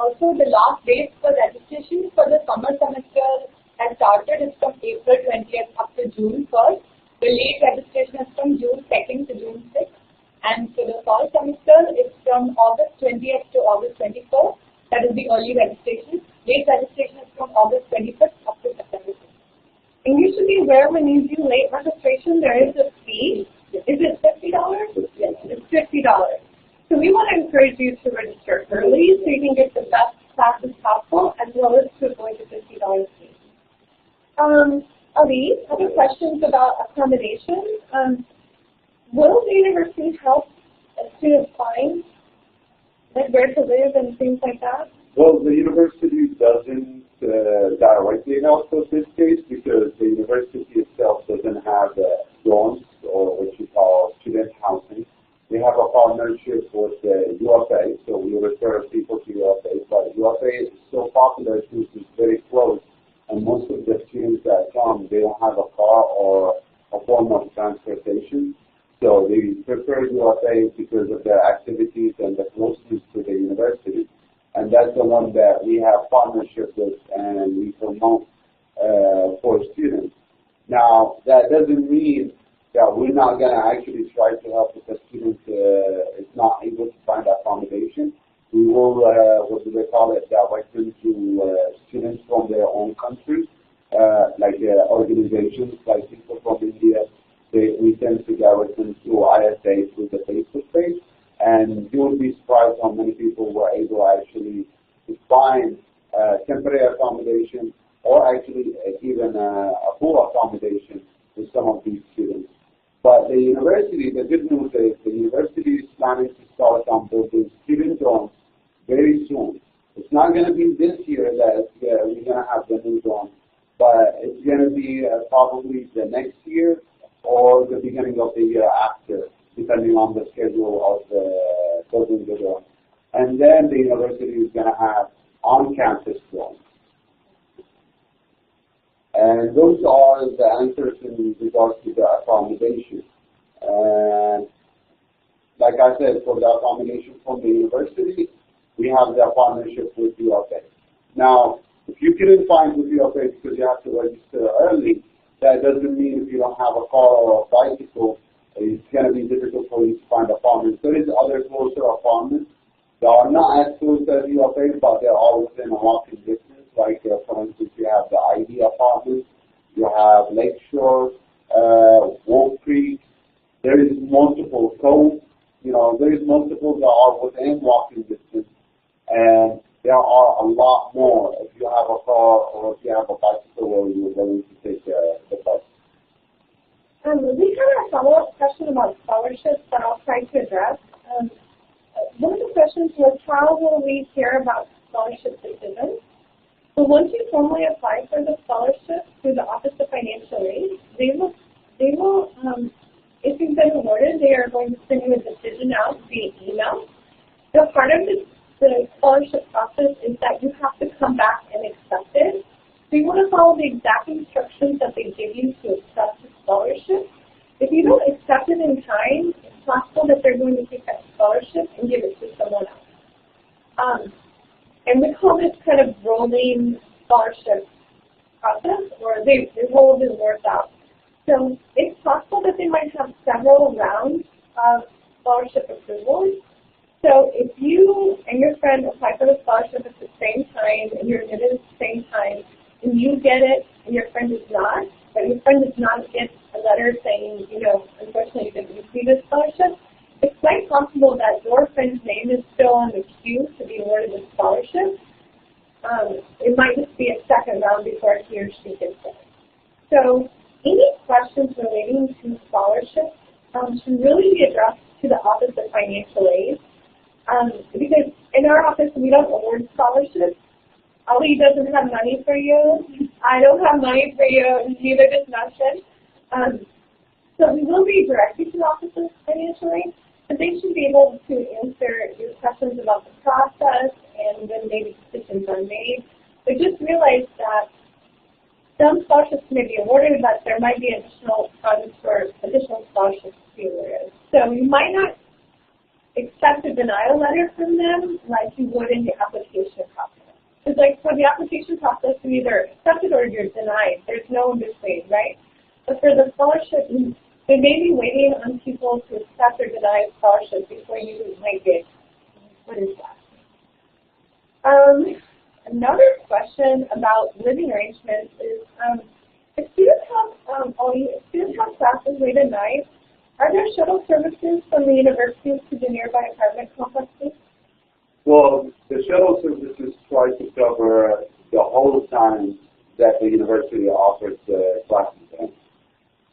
Also, the last date for registration for the summer semester has started is from April 20th up to June 1st. The late registration is from June 2nd to June 6th. And for the fall semester, it's from August 20th to August 24th. That is the early registration. Late registration is from August 25th up to September 6th. And you should be aware when you do late registration, there is a fee. Is it $50? Yes, it's $50. So we want to encourage you to register early so you can get the best classes possible as well as to avoid the $50 fee. Ali, other questions about accommodation? Will the university help students find where to live and things like that? Well, the university doesn't directly help us this case because the university itself doesn't have dorms or what you call student housing. We have a partnership with UFA, so we refer people to UFA, but UFA is so popular since it's very close, and most of the students that come, they don't have a car or a form of transportation. So they prefer UFA because of their activities and the closeness to the university. And that's the one that we have partnership with and we promote for students. Now, that doesn't mean that we're not going to actually try to help if the student is not able to find accommodation. We will, what do they call it, direct them to students from their own country, like organizations, like people from India. We tend to direct them to ISA through the Facebook page, and you will be surprised how many people were able actually to find temporary accommodation or actually even a full accommodation with some of these students. But the university, the good news is the university is planning to start on building student dorms very soon. It's not going to be this year that we're going to have the new dorms, but it's going to be probably the next year or the beginning of the year after, depending on the schedule of the building the dorm. And then the university is going to have on-campus dorms. And those are the answers in regards to the accommodation. And like I said, for the accommodation from the university, we have the partnership with UFA. Now, if you couldn't find with UFA because you have to register early, that doesn't mean if you don't have a car or a bicycle, it's going to be difficult for you to find apartments. There is other closer apartments that are not as close as UFA, but they're all within a walking distance. Like, for instance, you have the ID apartments, you have Lakeshore, Wolf Creek. There is multiple codes. There is multiple that are within walking distance, and there are a lot more if you have a car or if you have a bicycle or you're willing to take the bus. We have a follow-up question about scholarships that I'll try to address. One of the questions was, how will we hear about scholarship decisions? So once you formally apply for the scholarship through the Office of Financial Aid, they will, if you've been awarded, they are going to send you a decision out via email. So part of the scholarship process is that you have to come back and accept it. So you want to follow the exact instructions that they give you to accept the scholarship. If you don't accept it in time, it's possible that they're going to take that scholarship and give it to someone else. And we call this kind of rolling scholarship process, or they roll the awards out. So it's possible that they might have several rounds of scholarship approvals. So if you and your friend apply for the scholarship at the same time and you're admitted at the same time, and you get it and your friend does not, but your friend does not get a letter saying, you know, unfortunately you didn't receive a scholarship, it's quite possible that your friend's name is still on the queue to be awarded a scholarship. It might just be a second round before he or she gets it. So any questions relating to scholarships should really be addressed to the Office of Financial Aid. Because in our office, we don't award scholarships. Ali doesn't have money for you. I don't have money for you. Neither does Nushin. So we will be directed to the Office of Financial Aid, but they should be able to answer your questions about the process and when maybe decisions are made. But just realize that some scholarships may be awarded, but there might be additional funds for additional scholarships to be awarded. So you might not accept a denial letter from them like you would in the application process. It's like for the application process, you either accept it or you're denied. There's no in between, right? But for the scholarship, they may be waiting on people to accept or deny a scholarship before you might get. What is that? Another question about living arrangements is, if students have classes late at night, are there shuttle services from the universities to the nearby apartment complexes? Well, the shuttle services try to cover the whole time that the university offers the classes in.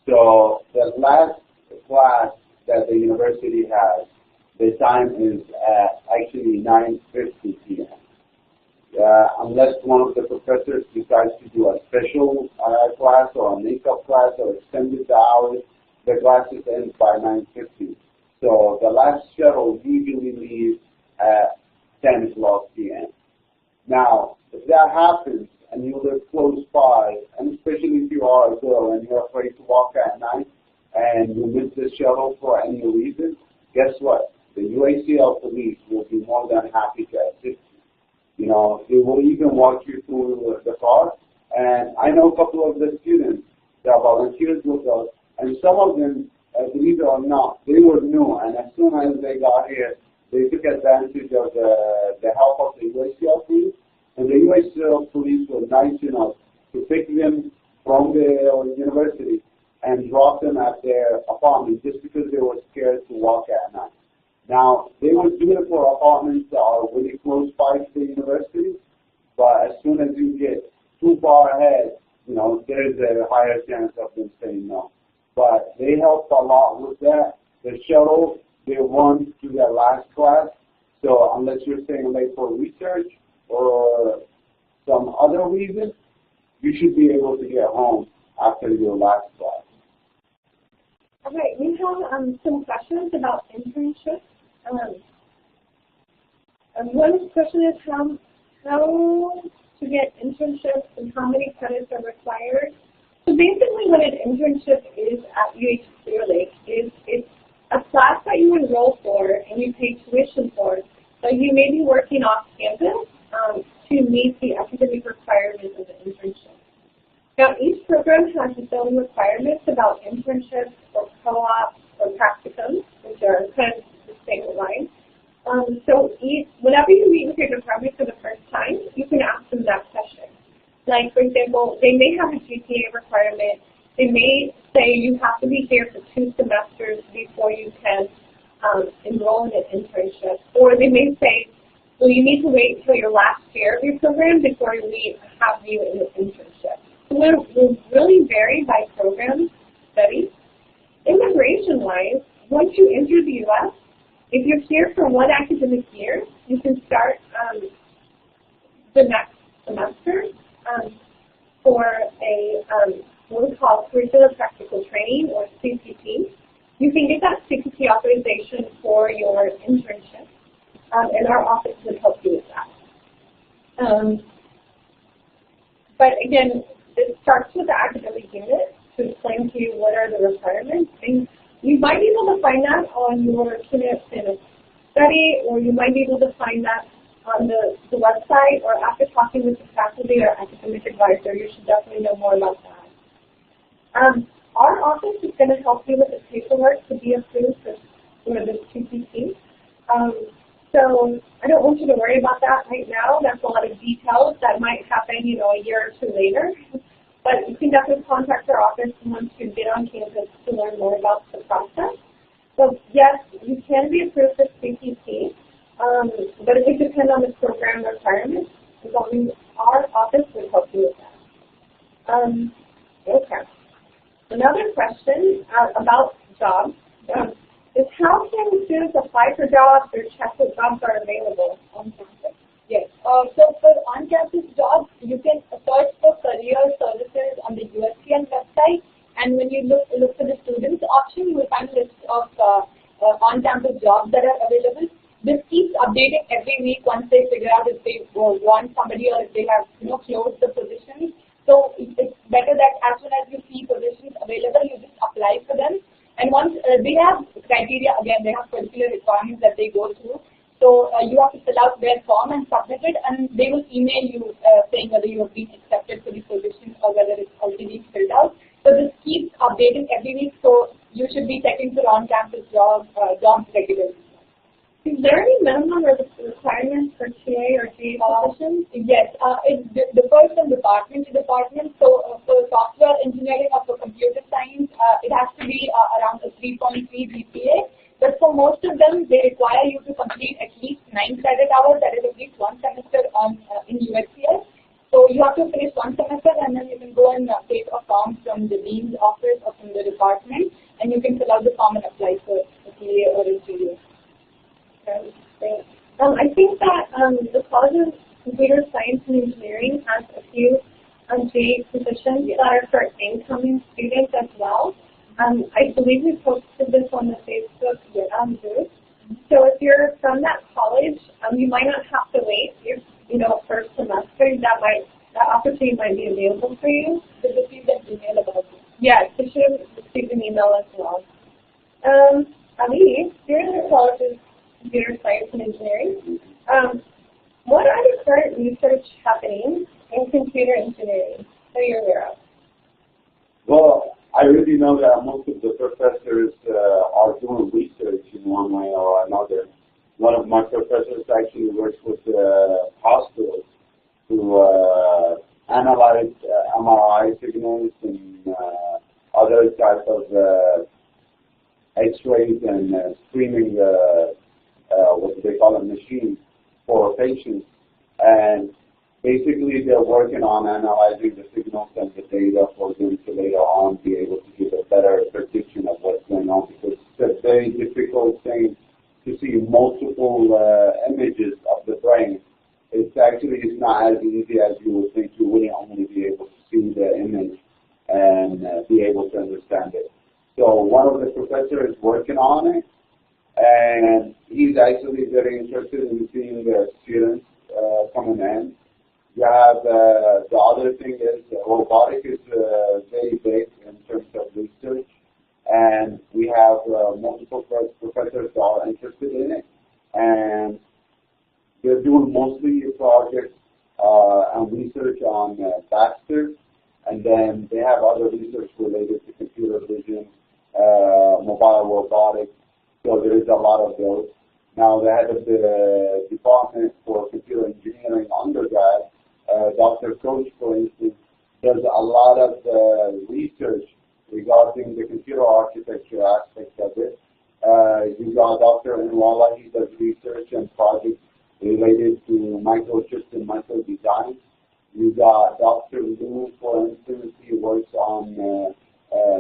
So the last class that the university has, the time is at actually 9:50 p.m. Unless one of the professors decides to do a special class or a makeup class or extended the hours, the classes end by 9:50. So the last shuttle usually leaves at 10 o'clock p.m. Now, if that happens and you live close by, and especially if you are a girl and you're afraid to walk at night and you miss the shuttle for any reason, guess what? The UHCL police will be more than happy to assist you. You know, they will even walk you through the car. And I know a couple of the students that volunteered with us, and some of them, believe it or not, they were new, and as soon as they got here, they took advantage of the help of the UHCL police, and the UHCL police were nice enough to pick them from the university and drop them at their apartment just because they were scared to walk at night. Now, they would do it for apartments that are really close by to the university, but as soon as you get too far ahead, you know, there's a higher chance of them saying no. But they helped a lot with that. The shuttle, they run to their last class, so unless you're staying late for research or some other reason, you should be able to get home after your last class. All right, we have some questions about internships. One question is how to get internships and how many credits are required. So basically what an internship is at UHCL is it's a class that you enroll for and you pay tuition for. So you may be working off campus to meet the academic requirements of the internship. Now each program has its own requirements about internships or co-ops or practicums, which are kind of the same line. So whenever you meet with your department for the first time, you can ask them that question. Like, for example, they may have a GPA requirement. They may say you have to be here for 2 semesters before you can enroll in an internship. Or they may say, well, you need to wait until your last year of your program before we have you in an internship. So it will really vary by program studies. Immigration-wise, once you enter the U.S., if you're here for 1 academic year, you can start the next semester for a what we call curricular practical training, or CPT. You can get that CPT authorization for your internship, and our office would help you with that. But again, it starts with the academic unit to explain to you what are the requirements. And you might be able to find that on your Kinect study, or you might be able to find that on the website, or after talking with the faculty or academic advisor. You should definitely know more about that. Our office is going to help you with the paperwork to be approved for this CPT. So I don't want you to worry about that right now. That's a lot of details that might happen, a year or two later. But you can definitely contact our office once you get on campus to learn more about the process. So yes, you can be approved for CPT, but it would depend on the program requirements. Our office would help you with that. Okay. Another question about jobs is how can students apply for jobs or check what jobs are available on campus? Yes. So for on-campus jobs, you can search for career services on the UHCL website, and when you look for the students option, you will find a list of on-campus jobs that are available. This keeps updating every week once they figure out if they want somebody or if they have closed the positions. So it's better that as soon as you see positions available, you just apply for them. And once they have criteria, again, they have particular requirements that they go through. So you have to fill out their form and submit it, and they will email you saying whether you have been accepted for the position or whether it's already been filled out. So this keeps updating every week, so you should be checking for on-campus jobs regularly. Is there any minimum or requirements for TA or GA positions? Yes, it differs from department to department. So for software engineering or for computer science, it has to be around a 3.3 GPA. But for most of them, they require you to complete at least 9 credit hours, that is at least one semester in UHCL. So you have to finish one semester, and then you can go and take a form from the dean's office or from the department, and you can fill out the form and apply for a TA or a GA. I think that the College of Computer Science and Engineering has a few GA positions that are for incoming students as well. I believe we posted this on the Facebook group. So if you're from that college, you might not have to wait your first semester. That opportunity might be available for you to receive that email about it. Yes, you should have received an email as well. Ali, you're in the College of Computer Science and Engineering. What are the current research happening in computer engineering that you're aware of? Well, I already know that most of the professors are doing research in one way or another. One of my professors actually works with hospitals to analyze MRI signals and other types of X-rays and screening what they call a machine for patients. And basically, they're working on analyzing the signals and the data for them to later on be able to give a better prediction of what's going on, because it's a very difficult thing to see multiple images of the brain. It's not as easy as you would think. You wouldn't only be able to see the image and be able to understand it. So one of the professors is working on it, and he's actually very interested in seeing the students coming in. You have the other thing is robotic is very big in terms of research, and we have multiple professors that are interested in it, and they're doing mostly projects and research on Baxter, and then they have other research related to computer vision, mobile robotics. So there is a lot of those. Now the head of the department for computer engineering undergrad, Dr. Coach, for instance, does a lot of research regarding the computer architecture aspects of it. You got Dr. Inwala, he does research and projects related to microchips and micro design. You got Dr. Lu, for instance, he works on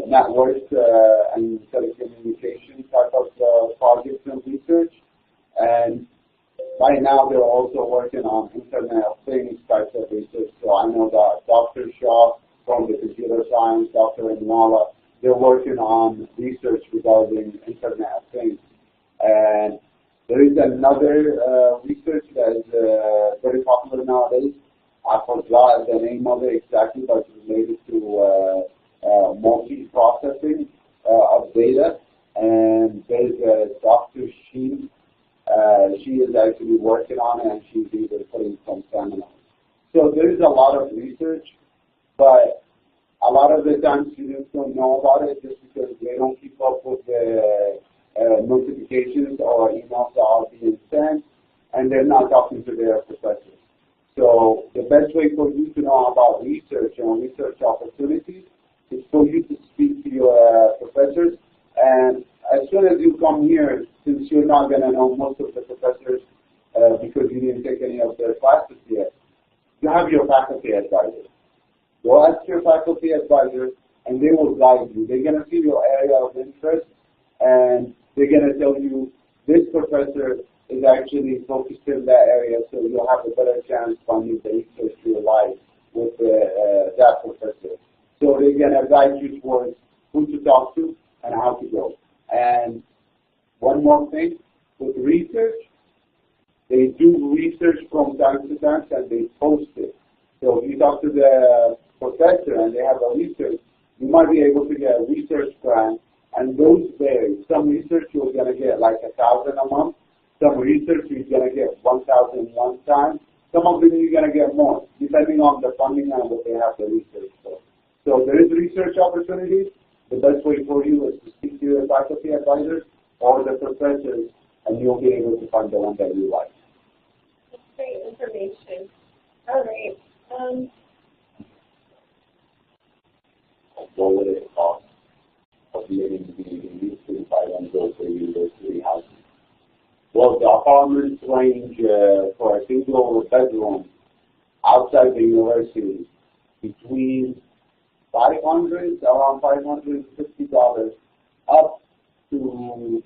networks and telecommunication type of projects and research. And right now they're also working on Internet of Things types of research. So I know that Dr. Shaw from the computer science, Dr. Inwala, they're working on research regarding Internet of Things. And there is another research that is very popular nowadays. I forgot the name of it exactly, but it's related to multi-processing of data. And there's Dr. Sheen. She is actually working on it, and she's either putting some seminars. So there is a lot of research, but a lot of the time students don't know about it just because they don't keep up with the notifications or emails that are being sent, and they're not talking to their professors. So the best way for you to know about research and research opportunities is for you to speak to your professors. And as soon as you come here, since you're not going to know most of the professors because you didn't take any of their classes yet, you have your faculty advisors. Go ask your faculty advisors, and they will guide you. They're going to see your area of interest, and they're going to tell you this professor is actually focused in that area, so you'll have a better chance finding the research you like with that professor. So they're going to guide you towards who to talk to and how to go. And one more thing, with research, they do research from time to time and they post it. So if you talk to the professor and they have a research, you might be able to get a research grant, and those vary. Some research you're going to get like $1,000 a month. Some research you're going to get $1,000 one time. Some of them you're going to get more, depending on the funding and what they have the research for. So there is research opportunities. The best way for you is to speak to your faculty advisors or the professors, and you'll be able to find the one that you like. That's great information. All right. What would it cost of living in these 35 and go for university housing? Well, the apartments range for a single bedroom outside the university between around $550 up to,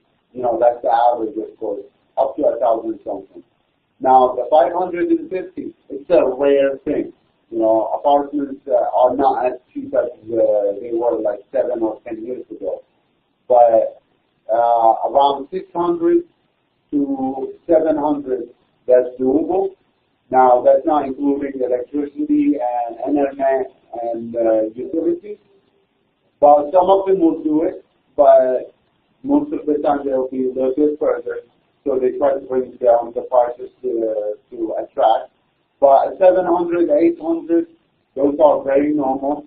that's the average, of course, up to 1,000 something. Now, the 550, it's a rare thing. Apartments are not as cheap as they were like 7 or 10 years ago. But around 600 to 700, that's doable. Now, that's not including electricity and internet and utilities. But some of them will do it, but most of the time they'll be a little bit further. So they try to bring down the prices to attract. But 700, 800, those are very normal,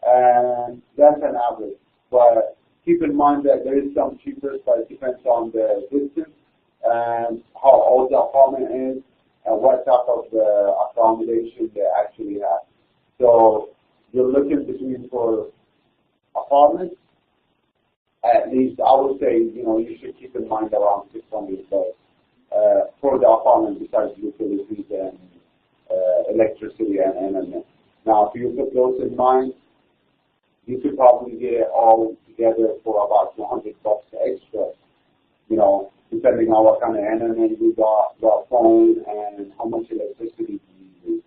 and that's an average. But keep in mind that there is some cheaper, but it depends on the distance and how old the apartment is and what type of accommodation they actually have. So you're looking between for apartments, at least I would say, you should keep in mind around $600 for the apartment besides utilities and electricity and internet. Now, if you put those in mind, you could probably get it all together for about $200 extra, depending on what kind of internet you got phone, and how much electricity you use.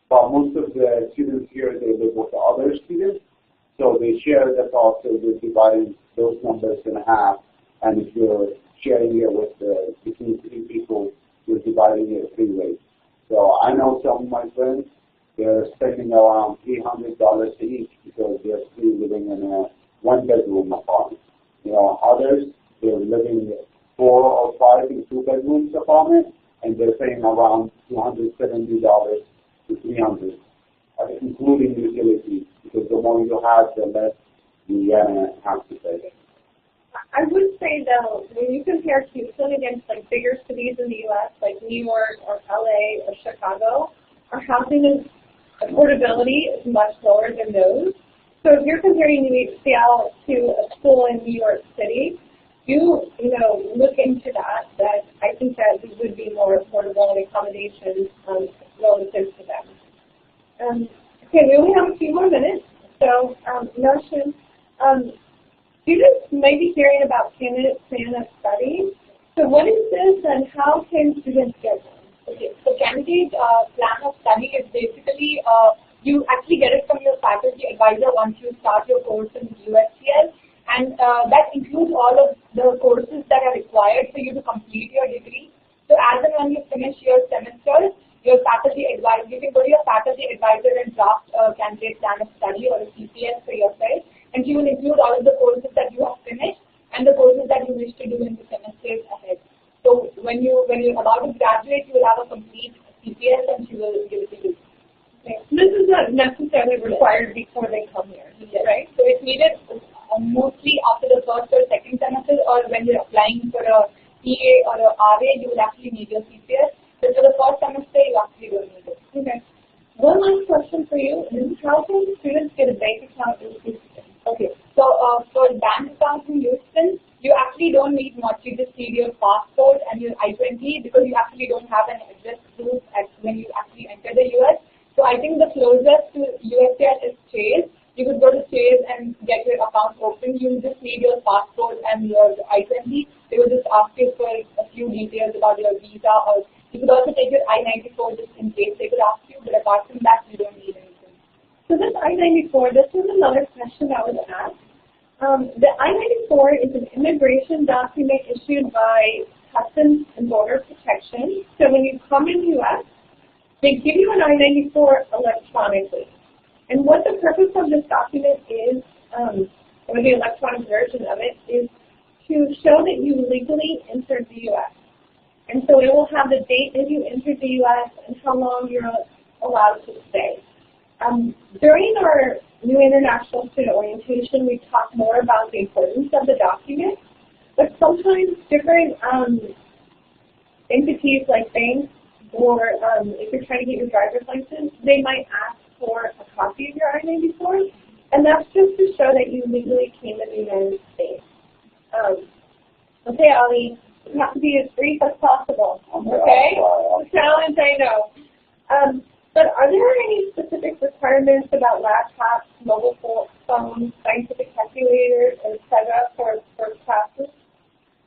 But most of the students here, they live with the other students, so they share the cost, so they're dividing those numbers in half, and if you're sharing it with between 3 people, you're dividing it 3 ways. So I know some of my friends, they're spending around $300 each because they're still living in a 1-bedroom apartment. Others, they're living 4 or 5 in 2-bedroom apartment, and they're paying around $270 to $300, including utilities, because the more you have, the less you're gonna have to pay. I would say, though, when you compare Houston against bigger cities in the U.S., like New York or LA or Chicago, our housing affordability is much lower than those. So if you're comparing UHCL to a school in New York City, you look into that. That I think that it would be more affordable and accommodations relative to them. Okay, we only have a few more minutes, so Notion. Students may be hearing about candidate plan of study. So what is this, and how can students get one? Okay, so candidate plan of study is basically you actually get it from your faculty advisor once you start your course in UHCL, and that includes all of the courses that are required for you to complete your degree. So as and when you finish your semester, your faculty advisor, you can go to your faculty advisor and draft a candidate plan of study or a CPS for yourself, and he will include all of the courses that you have finished and the courses that you wish to do in the semesters ahead. So when you're about to graduate, you will have a complete CPS, and she will give it to you. Okay. This is not necessarily required before they come here, right? So it's needed mostly after the first or second semester, or when you're applying for a PA or a RA, you will actually need your CPS. But for the first semester, you actually don't need it. Okay. One last question for you is how can students get a bank account in Houston? Okay, so for bank accounts in Houston, you actually don't need much. You just need your passport and your I-20 because you actually don't have an address proof when you actually enter the US. So I think the closest to UHCL is Chase. You could go to Chase and get your account open. You just need your passport and your I-20. They will just ask you for a few details about your visa, or you could also take your I-94 just in case they could ask you. But apart from that, you don't need anything. So this I-94, this was another question that was asked. The I-94 is an immigration document issued by Customs and Border Protection. So when you come in the U.S., they give you an I-94 electronically. And what the purpose of this document is, or the electronic version of it, is to show that you legally entered the U.S. And so it will have the date that you entered the U.S. and how long you're allowed to stay. During our new international student orientation, we talked more about the importance of the document, but sometimes different entities like banks or if you're trying to get your driver's license, they might ask for a copy of your I-94, and that's just to show that you legally came to the United States. Okay, Ali, you have to be as brief as possible, okay? The challenge, I know. But are there any specific requirements about laptops, mobile phones, scientific calculators, etc. for classes?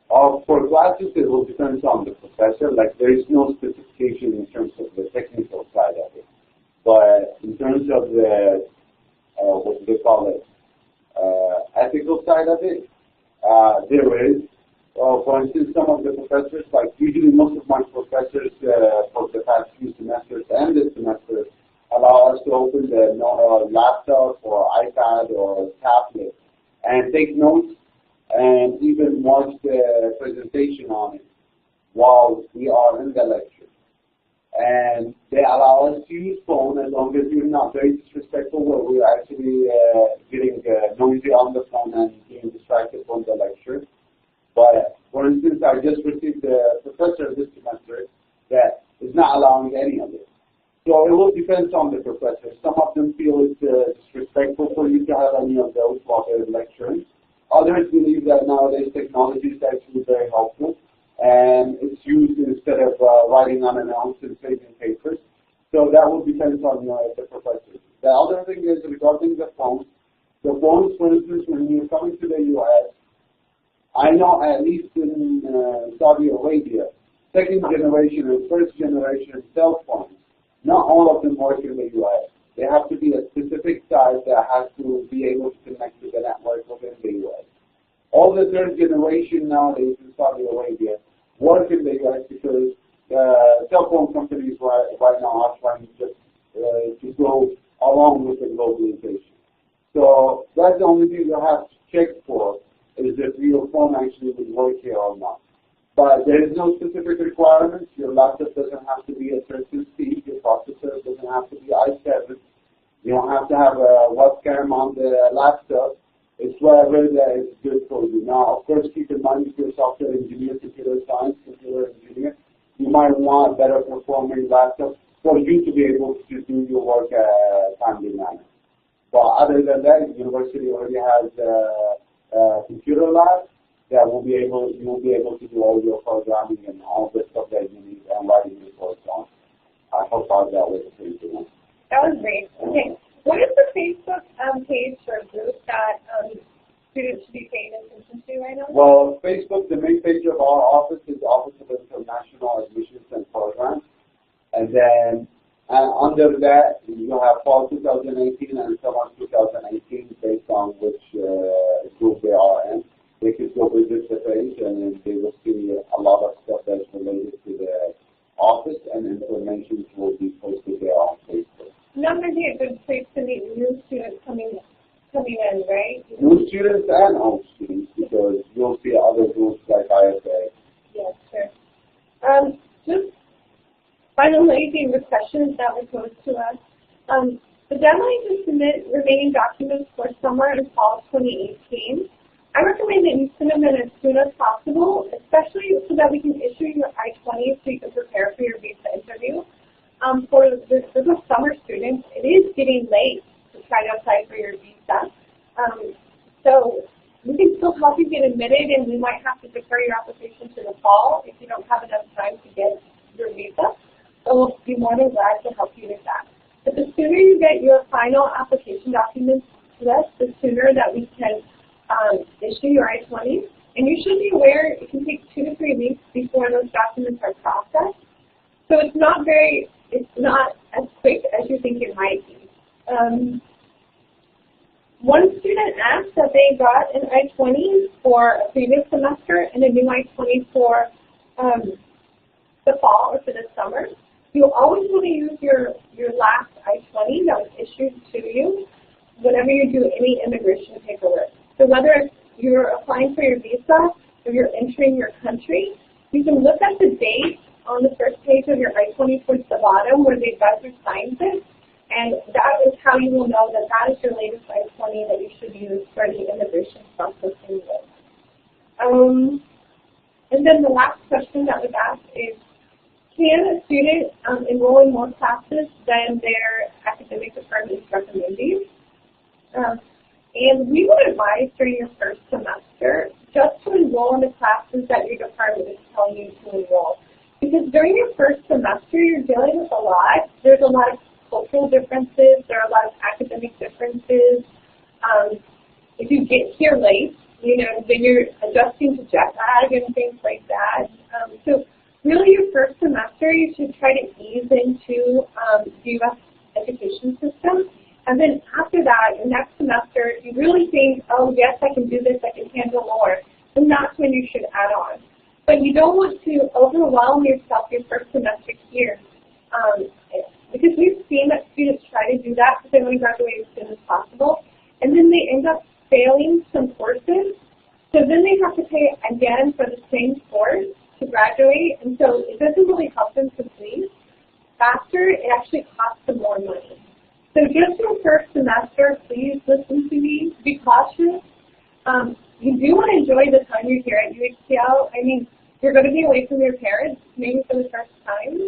For classes, it will depend on the professor. Like, there is no specification in terms of the technical side of it. But in terms of the, what do they call it, ethical side of it, there is. For instance, some of the professors, like usually most of my professors for the past few semesters and this semester, allow us to open the laptop or iPad or tablet and take notes and even watch the presentation on it while we are in the lecture. And they allow us to use phone as long as you're not very disrespectful, where we're actually getting noisy on the phone and being distracted from the lecture. But, for instance, I just received a professor this semester that is not allowing any of it. So it will depend on the professor. Some of them feel it's disrespectful for you to have any of those while they're lecturing. Others believe that nowadays technology is actually very helpful, and it's used instead of writing on a notes and saving papers. So that will depend on the professor. The other thing is regarding the phones. The phones, for instance, when you're coming to the U.S., I know at least in Saudi Arabia, second generation and first generation cell phones, not all of them work in the U.S. They have to be a specific size that has to be able to connect to the network within the U.S. All the third generation nowadays in Saudi Arabia work in the U.S. because cell phone companies right now are trying just to go along with the globalization. So that's the only thing you have to check for, is if your phone actually will work here or not. But there is no specific requirements. Your laptop doesn't have to be a certain speed. Your processor doesn't have to be i7. You don't have to have a webcam on the laptop. It's whatever that is good for you. Now, of course, keep in mind if you're a software engineer, computer science, computer engineer, you might want a better performing laptop for you to be able to do your work in a timely manner. But other than that, the university already has computer lab that you will be able to do all your programming and all the stuff that you need and writing reports on. I hope that was a pretty good one. That was great. Okay. What is the Facebook page or group that students should be paying attention to right now? Well, Facebook, the main page of our office is the Office of International Admissions and Programs. And then under that, you have Fall 2018 and Summer 2018 based on which group they are in. They could go visit the page and they will see a lot of stuff that's related to the office, and information will be posted there on Facebook. Numbers be a good place to meet new students coming in, right? New students and old students, because you'll see other groups like IFA. Yes, sure. Just finalizing the questions that were posed to us. The deadline to submit remaining documents for summer and fall 2018. I recommend that you submit them as soon as possible, especially so that we can issue your I-20 so you can prepare for your visa interview. for the summer students, it is getting late to try to apply for your visa. So we can still help you get admitted, and we might have to defer your application to the fall if you don't have enough time to get your visa. So we'll be more than glad to help you with that. But the sooner you get your final application documents to us, the sooner that we can issue your I-20. And you should be aware it can take 2 to 3 weeks before those documents are processed. So it's not as quick as you think it might be. One student asked that they got an I-20 for a previous semester and a new I-20 for the fall or for the summer. You always want to use your last I-20 that was issued to you whenever you do any immigration paperwork. So whether you're applying for your visa or you're entering your country, you can look at the date on the first page of your I-20 towards the bottom where the advisor signs it, and that is how you will know that that is your latest I-20 that you should use for the immigration process anyway. And then the last question that was asked is, can a student enroll in more classes than their academic department is recommending? And we would advise during your first semester just to enroll in the classes that your department is telling you to enroll. Because during your first semester, you're dealing with a lot. There's a lot of cultural differences. There are a lot of academic differences. If you get here late, then you're adjusting to jet lag and things like that. So really your first semester, you should try to ease into the U.S. education system. And then after that, your next semester, if you really think, oh, yes, I can do this, I can handle more, then that's when you should add on. But you don't want to overwhelm yourself your first semester here. Because we've seen that students try to do that because they want to graduate as soon as possible. And then they end up failing some courses. So then they have to pay again for the same course to graduate. And so it doesn't really help them complete faster. It actually costs them more money. So just your first semester, please listen to me. Be cautious. You do want to enjoy the time you're here at UHCL. I mean, you're going to be away from your parents, maybe for the first time.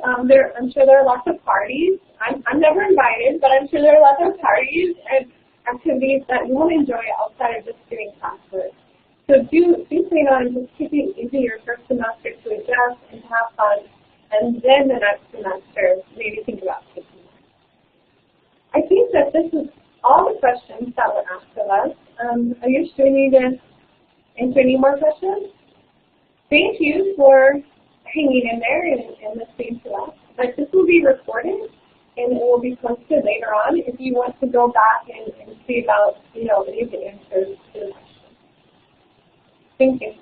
I'm sure there are lots of parties. I'm never invited, but I'm sure there are lots of parties and activities that you want to enjoy outside of just doing classwork. So do plan on just keeping it easy your first semester to adjust and have fun, and then the next semester, maybe think about taking. I think that this is all the questions that were asked of us. Are you sure you need to answer any more questions? Thank you for hanging in there and listening to us. But this will be recorded and it will be posted later on if you want to go back and see about any of the answers to the questions. Thank you.